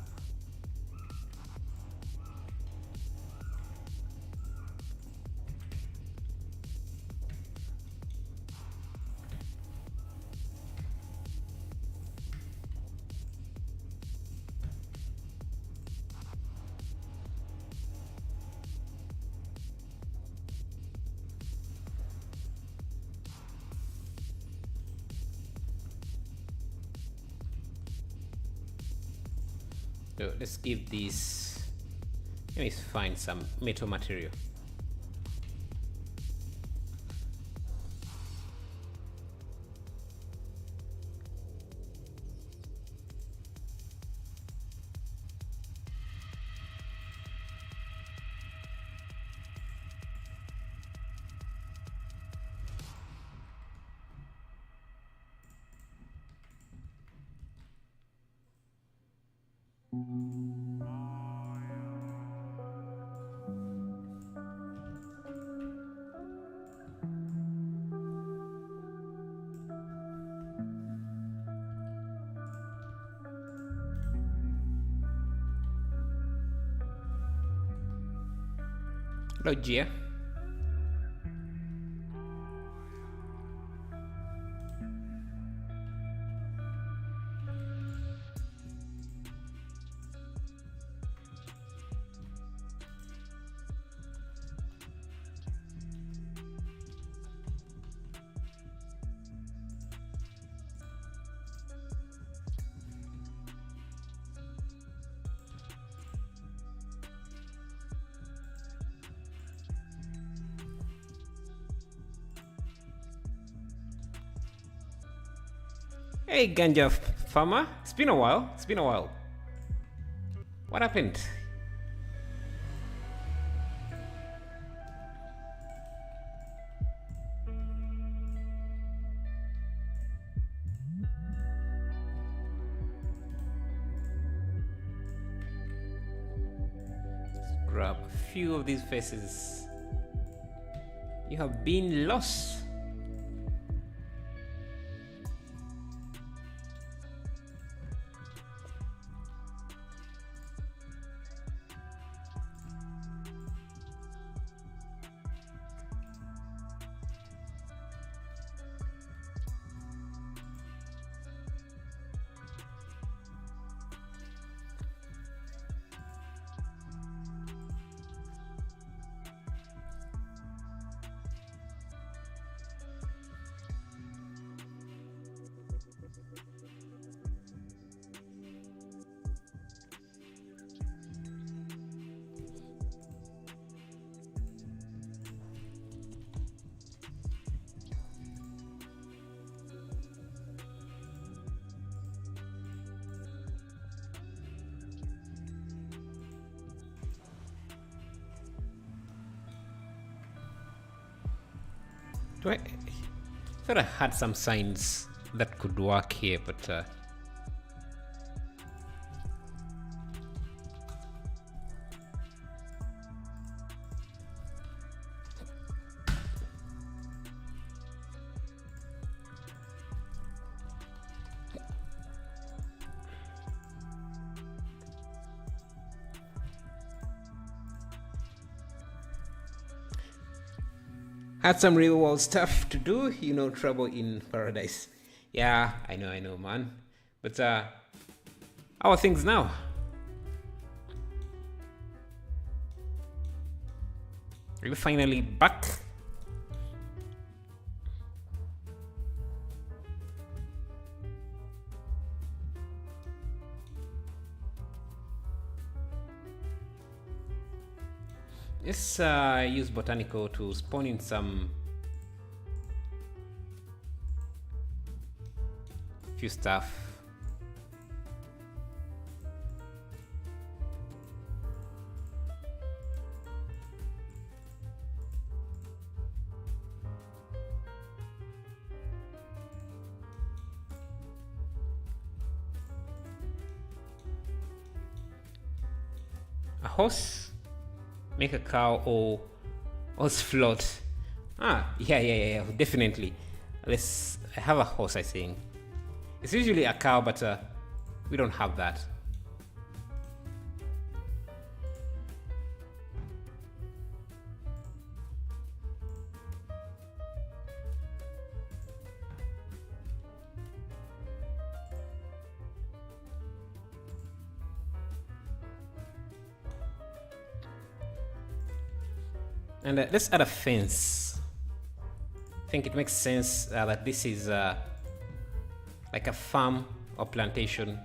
So let's give these, let me find some metal material. Hello, Gia. Hey, Ganja Farmer. It's been a while. What happened? Let's grab a few of these faces. You have been lost. I thought I had some signs that could work here, but had some real world stuff to do, you know, trouble in paradise. Yeah, I know, man. But how are things now? Are you finally back? Let's use botanical to spawn in some few stuff. A horse. make a cow or float. Yeah, definitely. I have a horse, I think. It's usually a cow, but we don't have that. And let's add a fence. I think it makes sense that this is like a farm or plantation.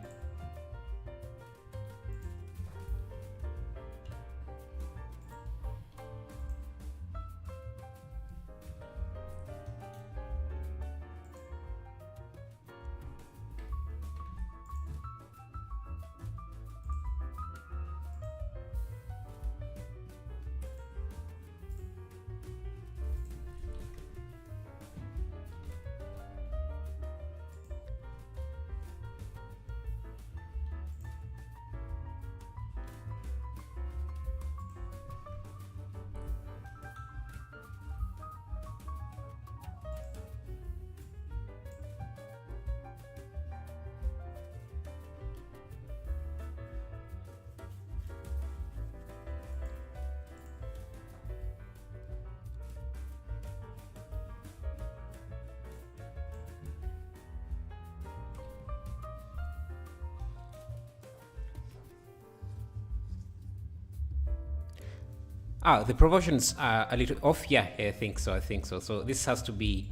The proportions are a little off. Yeah, I think so. So this has to be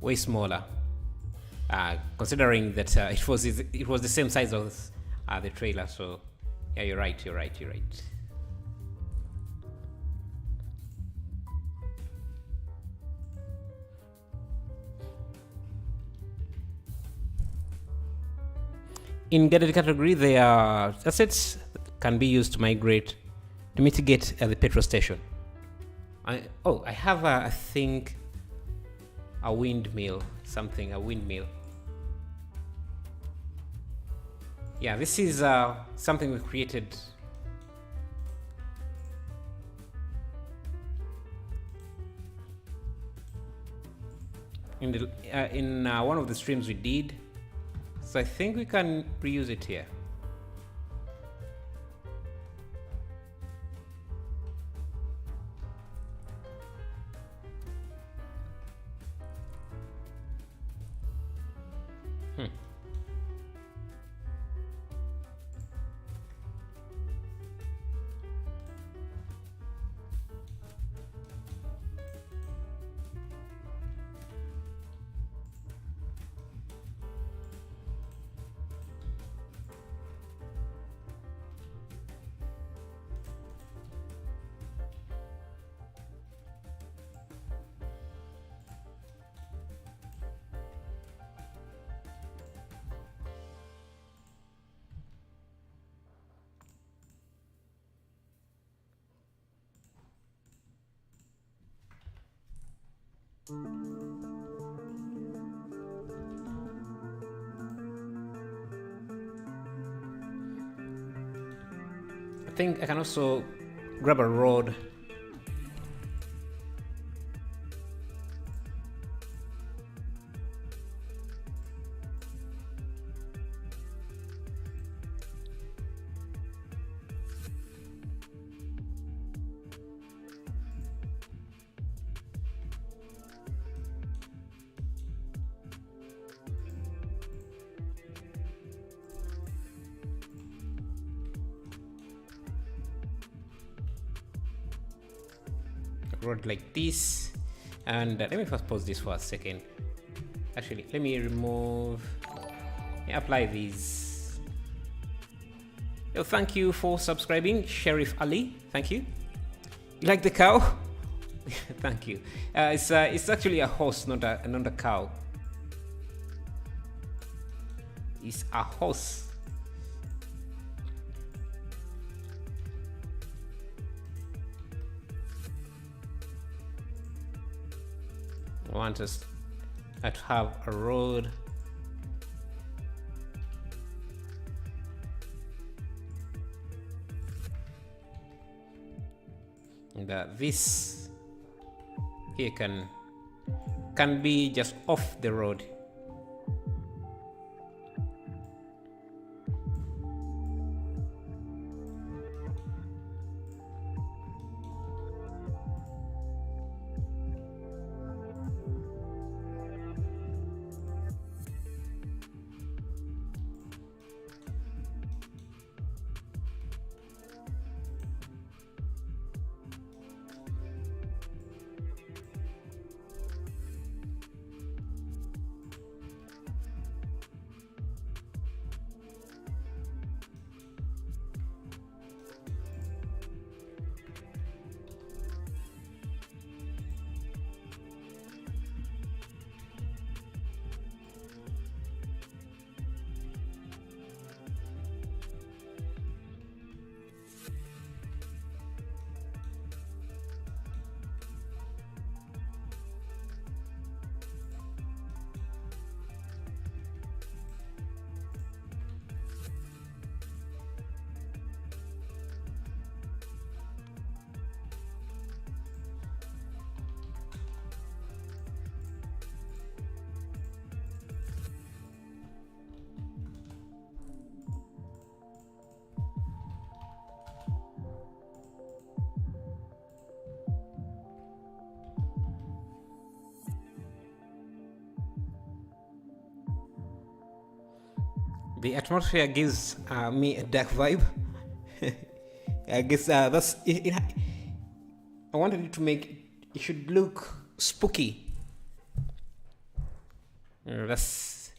way smaller, considering that it was the same size as the trailer. So yeah, you're right. In guarded category, there are assets that can be used to migrate to mitigate the petrol station. I have I think a windmill, a windmill. Yeah, this is something we created in the in one of the streams we did. So I think we can reuse it here. I think I can also grab a rod. Rod like this, and let me first pause this for a second. Actually, let me remove, apply these. Yo, thank you for subscribing, Sheriff Ali. Thank you. You like the cow? Thank you. It's actually a horse, not a cow. It's a horse. I want us to have a road. And this here can be just off the road. The atmosphere gives me a dark vibe. I guess that's it. I wanted it to make it should look spooky. That's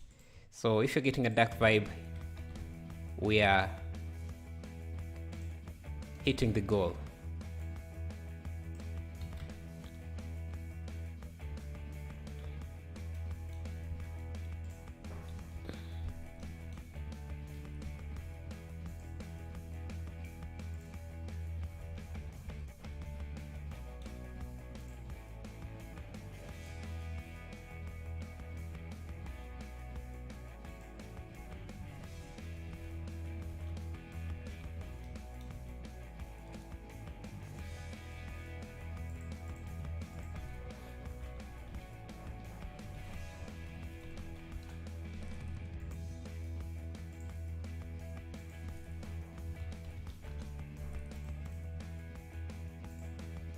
so. If you're getting a dark vibe, we are hitting the goal.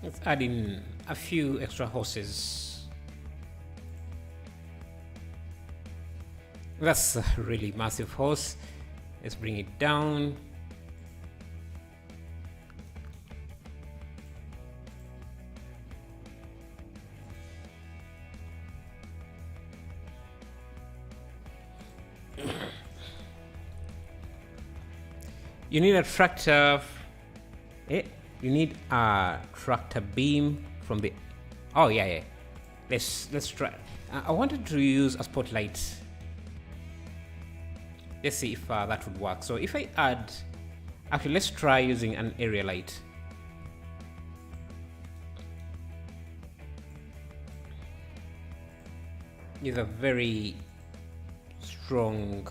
Let's add in a few extra horses. That's a really massive horse. Let's bring it down. You need a tractor. You need a tractor beam from the. Oh yeah. Let's try. I wanted to use a spotlight. Let's see if that would work. So if I add, actually, let's try using an area light. It's a very strong.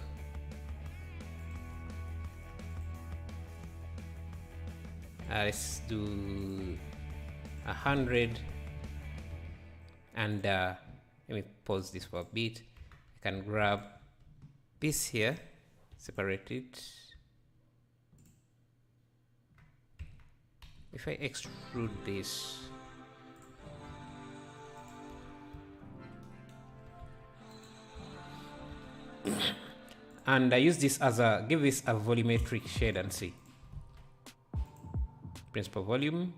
Let's do 100, and let me pause this for a bit. I can grab this here, separate it. If I extrude this, and I use this as a give this a volumetric shade and see. Principal volume.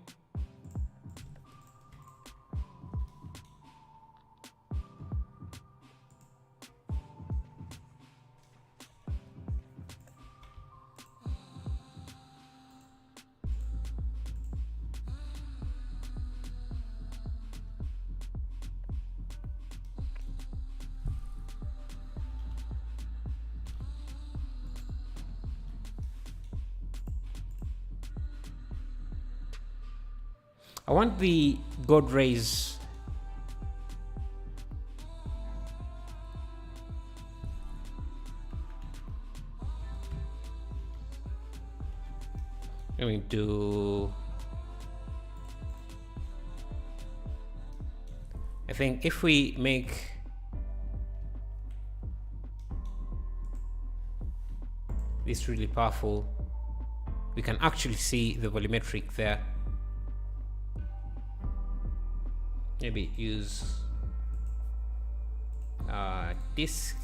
I want the God rays. Let me do think if we make this really powerful, we can actually see the volumetric there. Maybe use disk.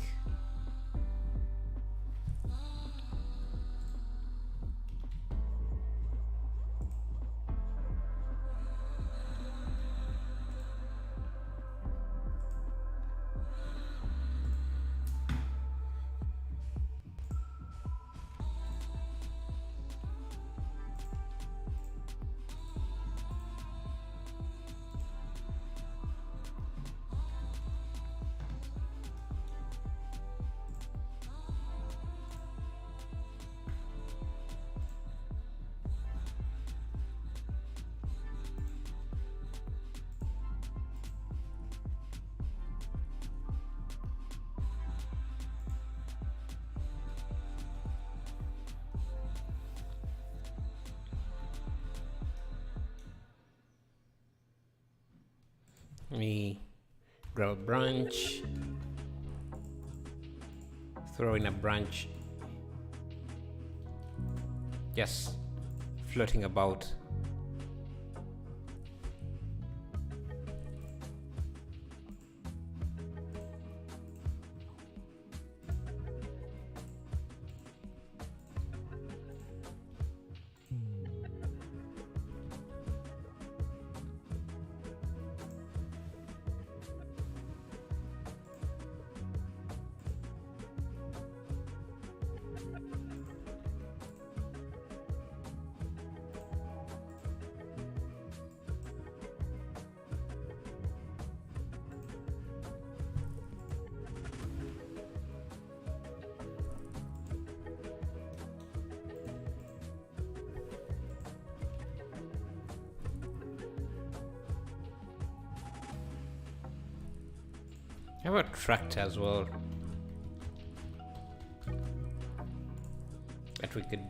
Let me grab a branch, throw in a branch, just floating about. I have a tractor as well that we could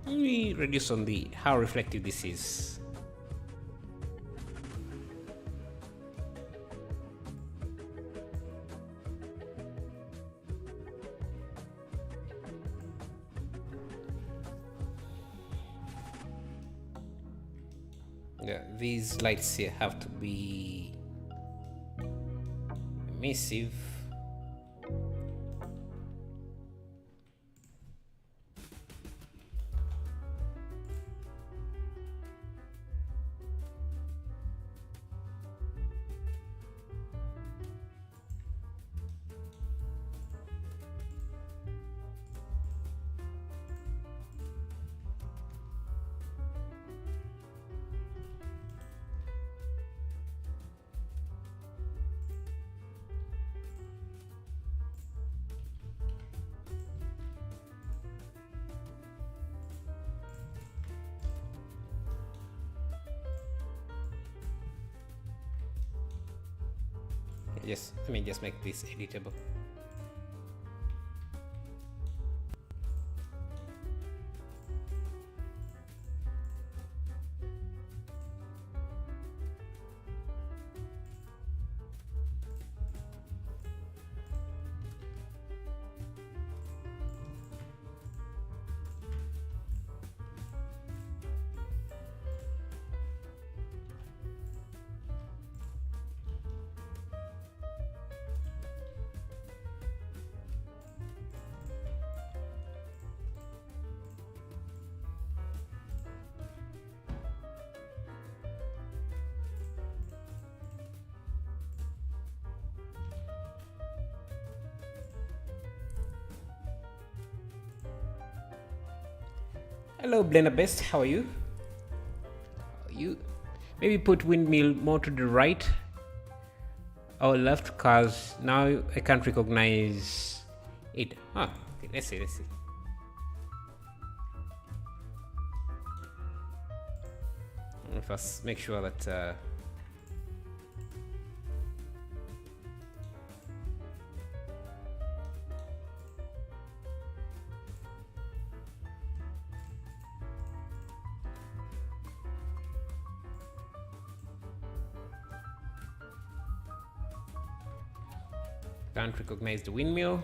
let me reduce on the how reflective this is. Yeah, these lights here have to be emissive. Yes, let me just make this editable. Hello, Blender Best. How are you? You maybe put windmill more to the right or left, cause now I can't recognize it. Okay, let's see. First, make sure that can't recognize the windmill.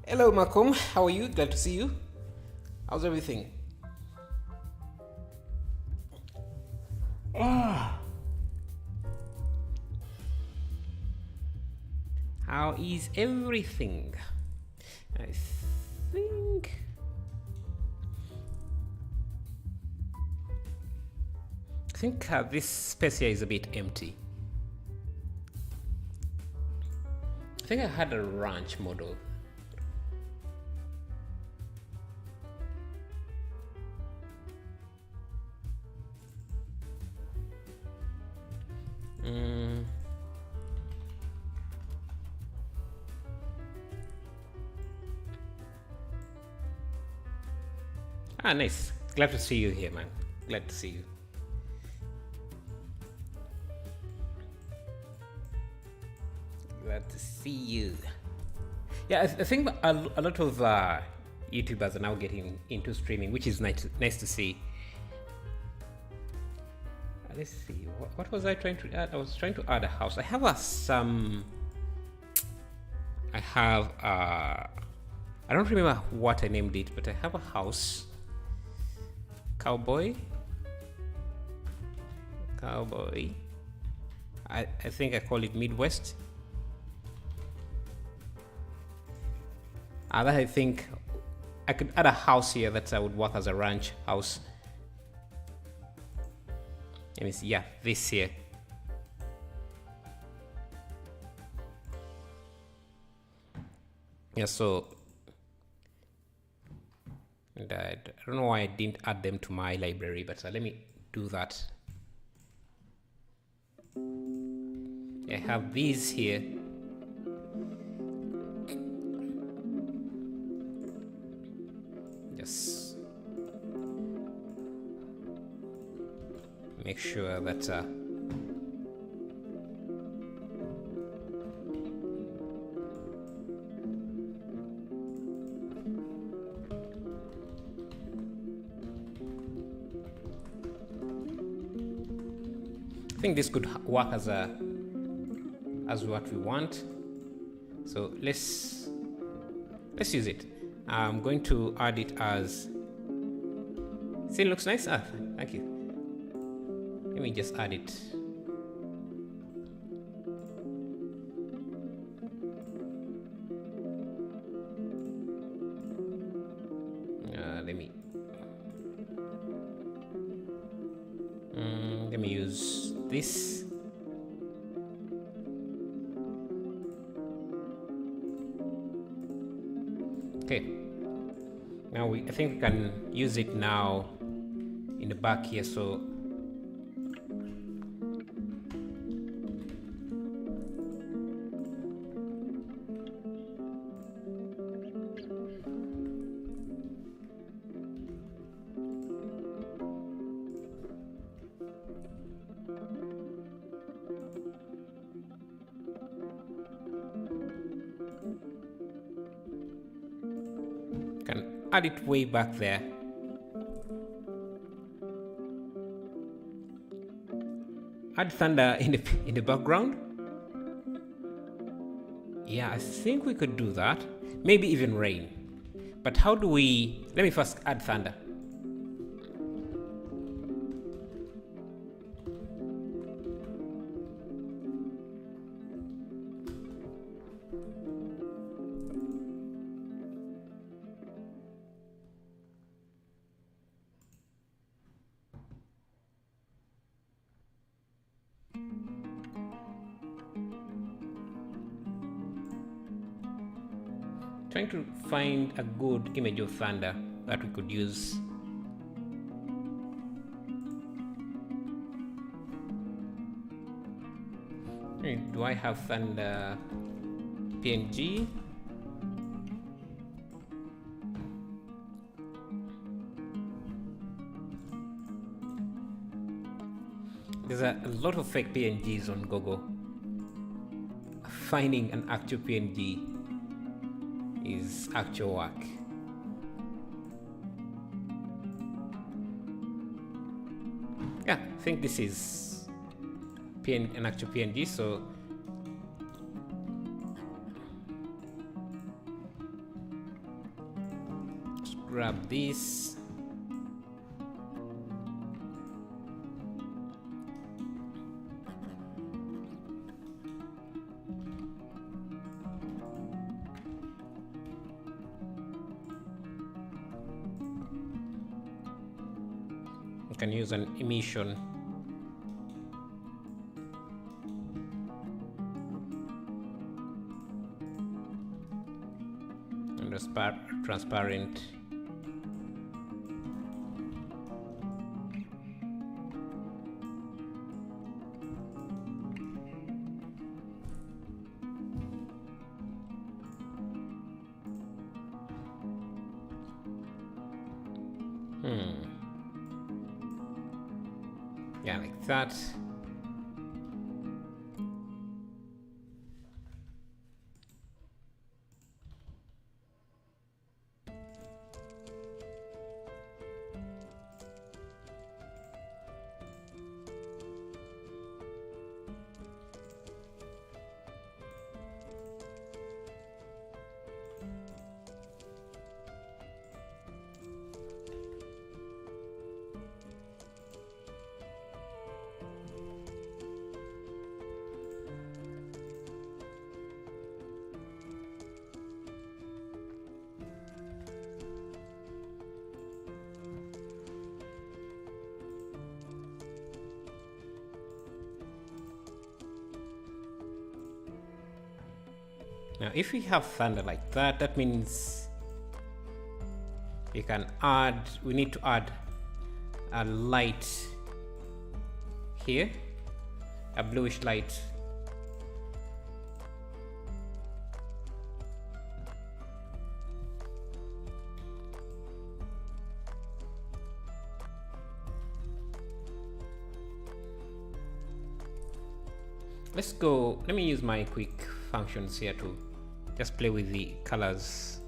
Hello, Malcolm. How are you? Glad to see you. How's everything? How is everything? I think this space here is a bit empty. I think I had a ranch model. Ah, nice. Glad to see you here, man. Glad to see you. Glad to see you. Yeah, I think a lot of YouTubers are now getting into streaming, which is nice to see. Let's see. What was I trying to add? I was trying to add a house. I have I don't remember what I named it, but I have a house. Cowboy. I think I call it Midwest. That I think I could add a house here that I would work as a ranch house. Let me see. Yeah, this here. Yeah, so and I don't know why I didn't add them to my library, but let me do that. I have these here. Just make sure that I think this could work as what we want. So let's use it. I'm going to add it as. See, it looks nice. Thank you. Let me just add it. Let me use this. Okay. Now I think we can use it now in the back here. So add it way back there. Add thunder in the background. Yeah, I think we could do that. Maybe even rain. But how do we? Let me first add thunder. Trying to find a good image of thunder that we could use. Do I have thunder PNG? There's a lot of fake PNGs on Google. Finding an actual PNG is actual work. Yeah, I think this is an actual PNG, so just grab this. You can use an emission. And transparent. Yeah, like that. Now, if we have thunder like that, that means we need to add a light here, a bluish light. Let me use my quick functions here to just play with the colors.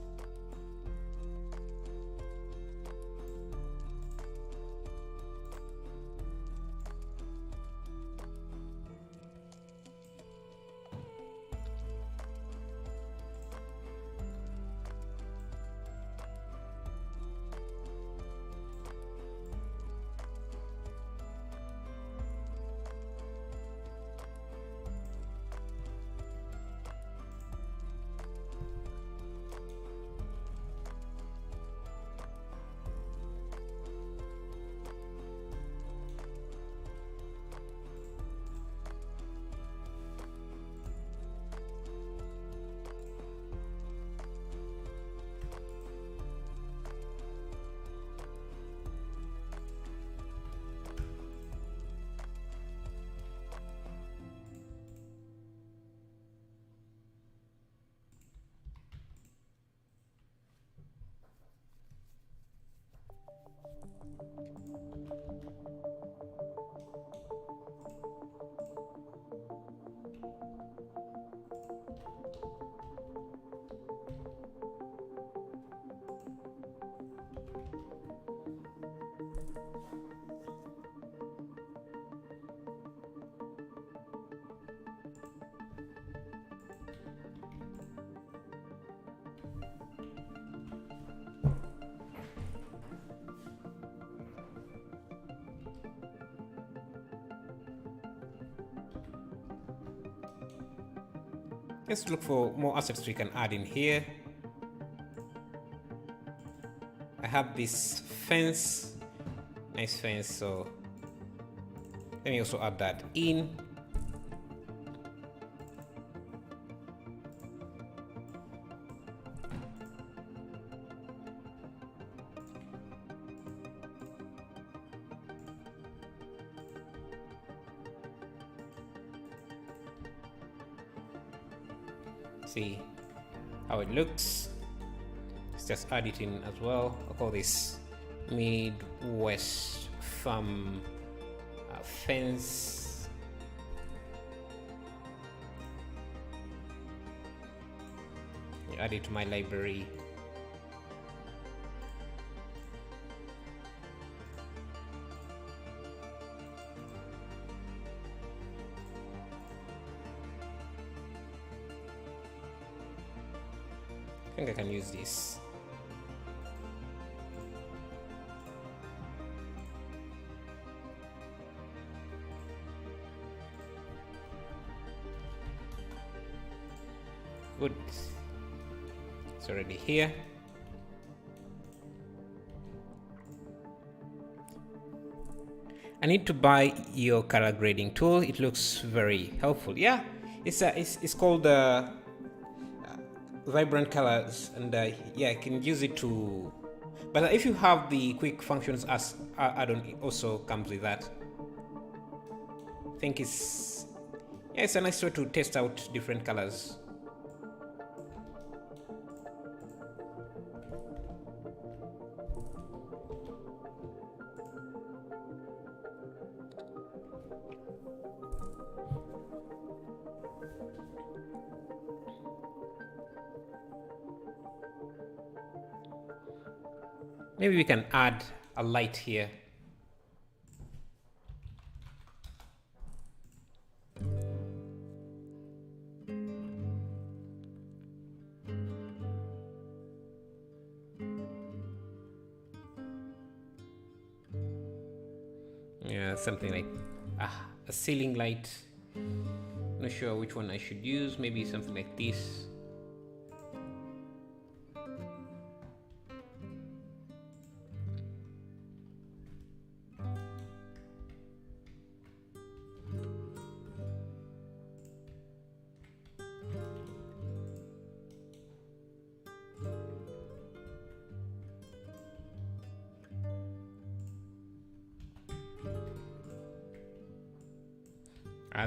Let's look for more assets we can add in here. I have this fence, nice fence, so let me also add that in. See how it looks. Let's just add it in as well. I'll call this Midwest Farm Fence. Add it to my library. I think I can use this. Good. It's already here. I need to buy your color grading tool. It looks very helpful. Yeah, it's called vibrant colors, and yeah, I can use it to. But if you have the quick functions as add-on, it also comes with that. I think it's a nice way to test out different colors. Maybe we can add a light here. Yeah, something like a ceiling light. Not sure which one I should use. Maybe something like this.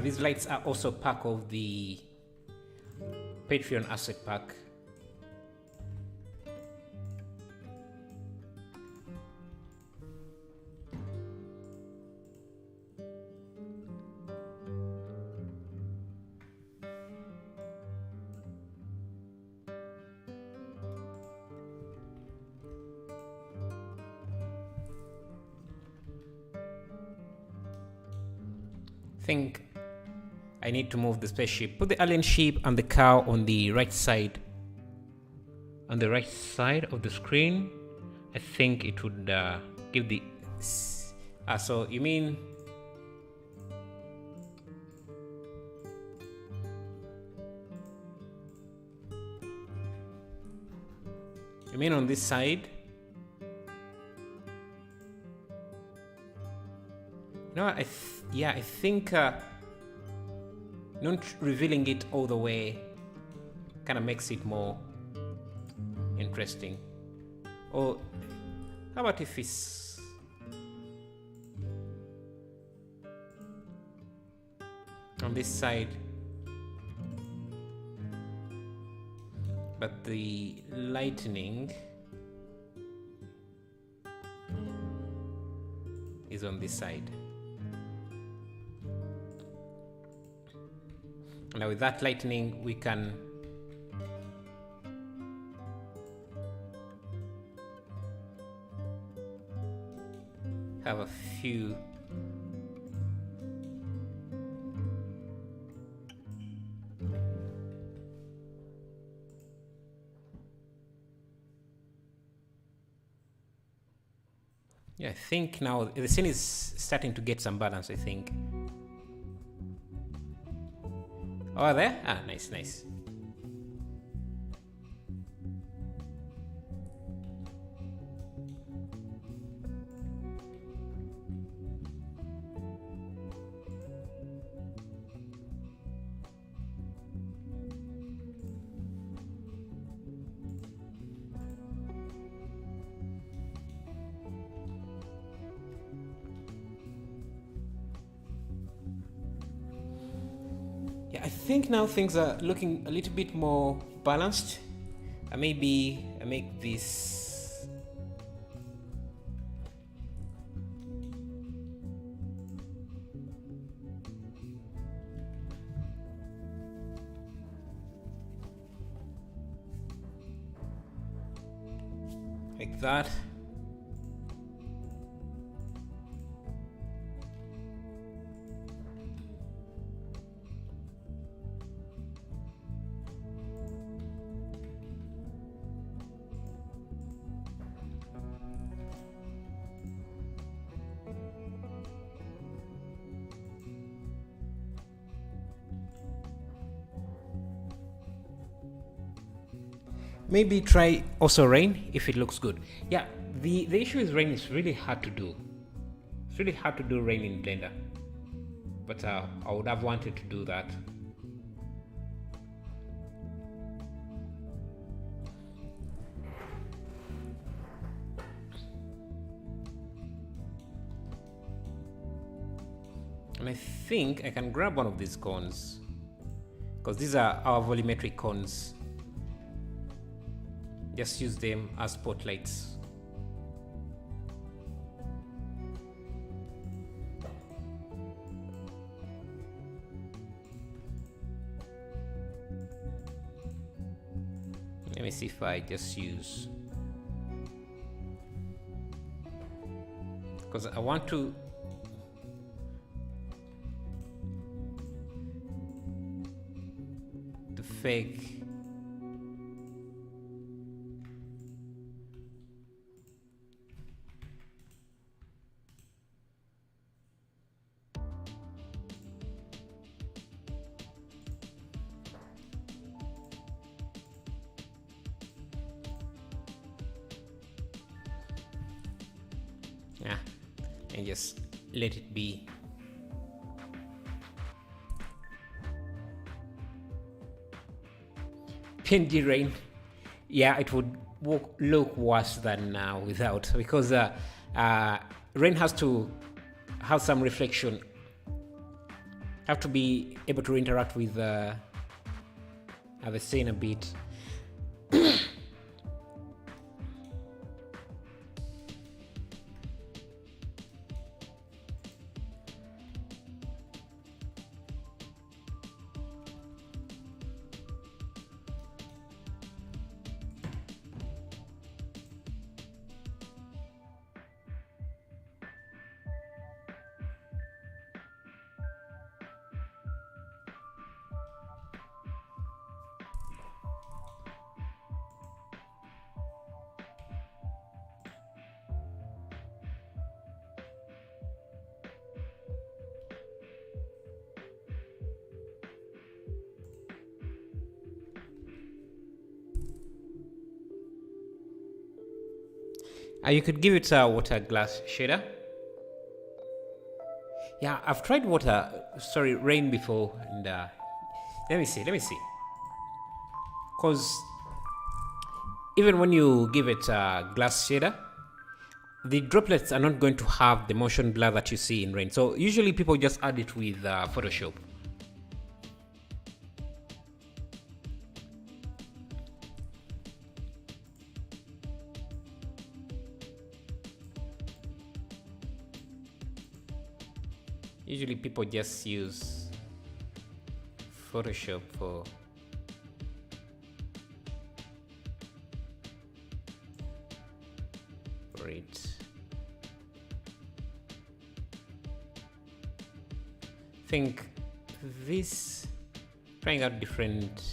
These lights are also part of the Patreon asset pack. I think I need to move the spaceship. Put the alien ship and the cow on the right side. On the right side of the screen. I think it would give the... so you mean... You mean on this side? No, I think... not revealing it all the way kind of makes it more interesting. Or how about if it's on this side, but the lightning is on this side. Now with that lightning, we can have a few yeah, I think now the scene is starting to get some balance, I think. Oh, there? Nice, nice. I think now things are looking a little bit more balanced. Maybe I make this like that. Maybe try also rain if it looks good. Yeah, the issue is rain is really hard to do. It's really hard to do rain in Blender. But I would have wanted to do that. And I think I can grab one of these cones, because these are our volumetric cones. Just use them as spotlights. Let me see if I just use, because I want to fake and just let it be. PNG rain, yeah, it would look worse than without, because rain has to have some reflection, have to be able to interact with the scene a bit. You could give it a water glass shader. Yeah, I've tried rain before, and let me see. Because even when you give it a glass shader, the droplets are not going to have the motion blur that you see in rain. So usually people just add it with Photoshop. Usually people just use Photoshop for it. I think this, trying out different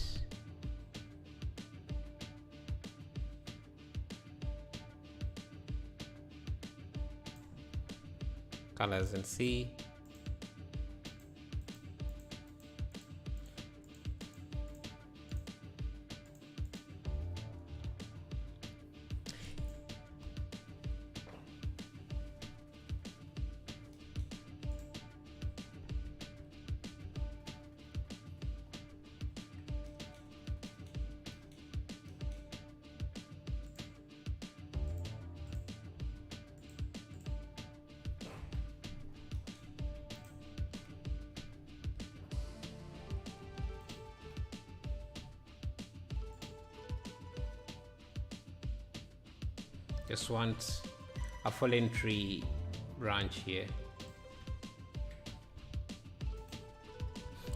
colors and see. Just want a fallen tree branch here.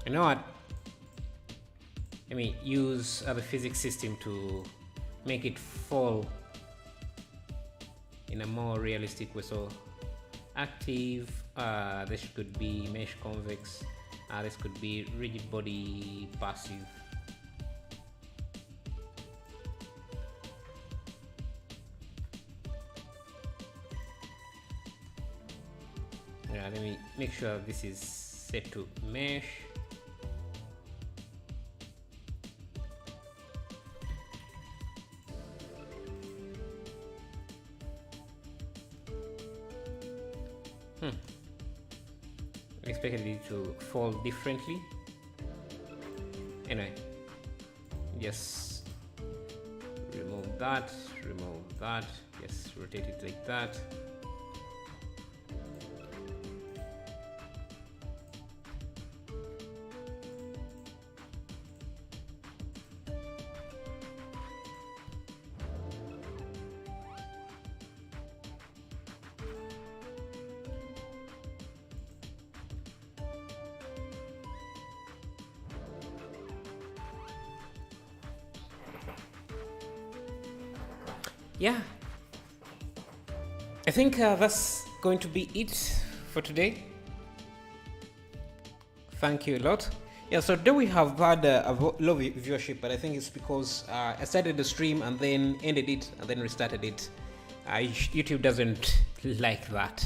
You know what? Let me use the physics system to make it fall in a more realistic way. So active, this could be mesh convex, this could be rigid body passive. Yeah, let me make sure this is set to mesh. I expected it to fall differently. Anyway, just remove that, just rotate it like that. Yeah, I think that's going to be it for today. Thank you a lot. Yeah, so today we have had a low viewership, but I think it's because I started the stream and then ended it and then restarted it. YouTube doesn't like that.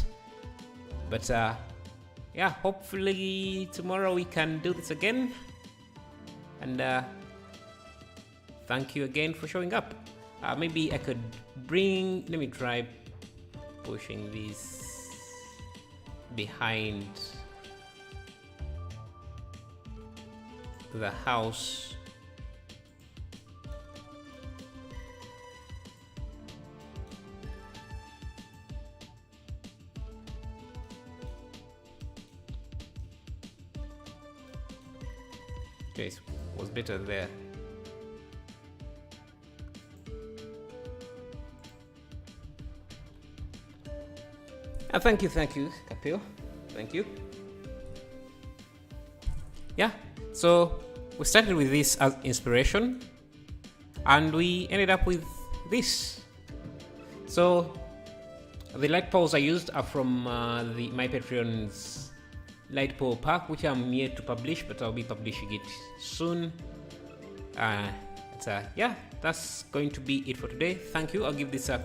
But yeah, hopefully tomorrow we can do this again. And thank you again for showing up. Maybe I could let me try pushing this behind the house. Okay, it was better there. Thank you, Capio. Thank you. Yeah, so we started with this as inspiration and we ended up with this. So the light poles I used are from my Patreon's light pole pack, which I'm yet to publish, but I'll be publishing it soon. Yeah, that's going to be it for today. Thank you. I'll give this a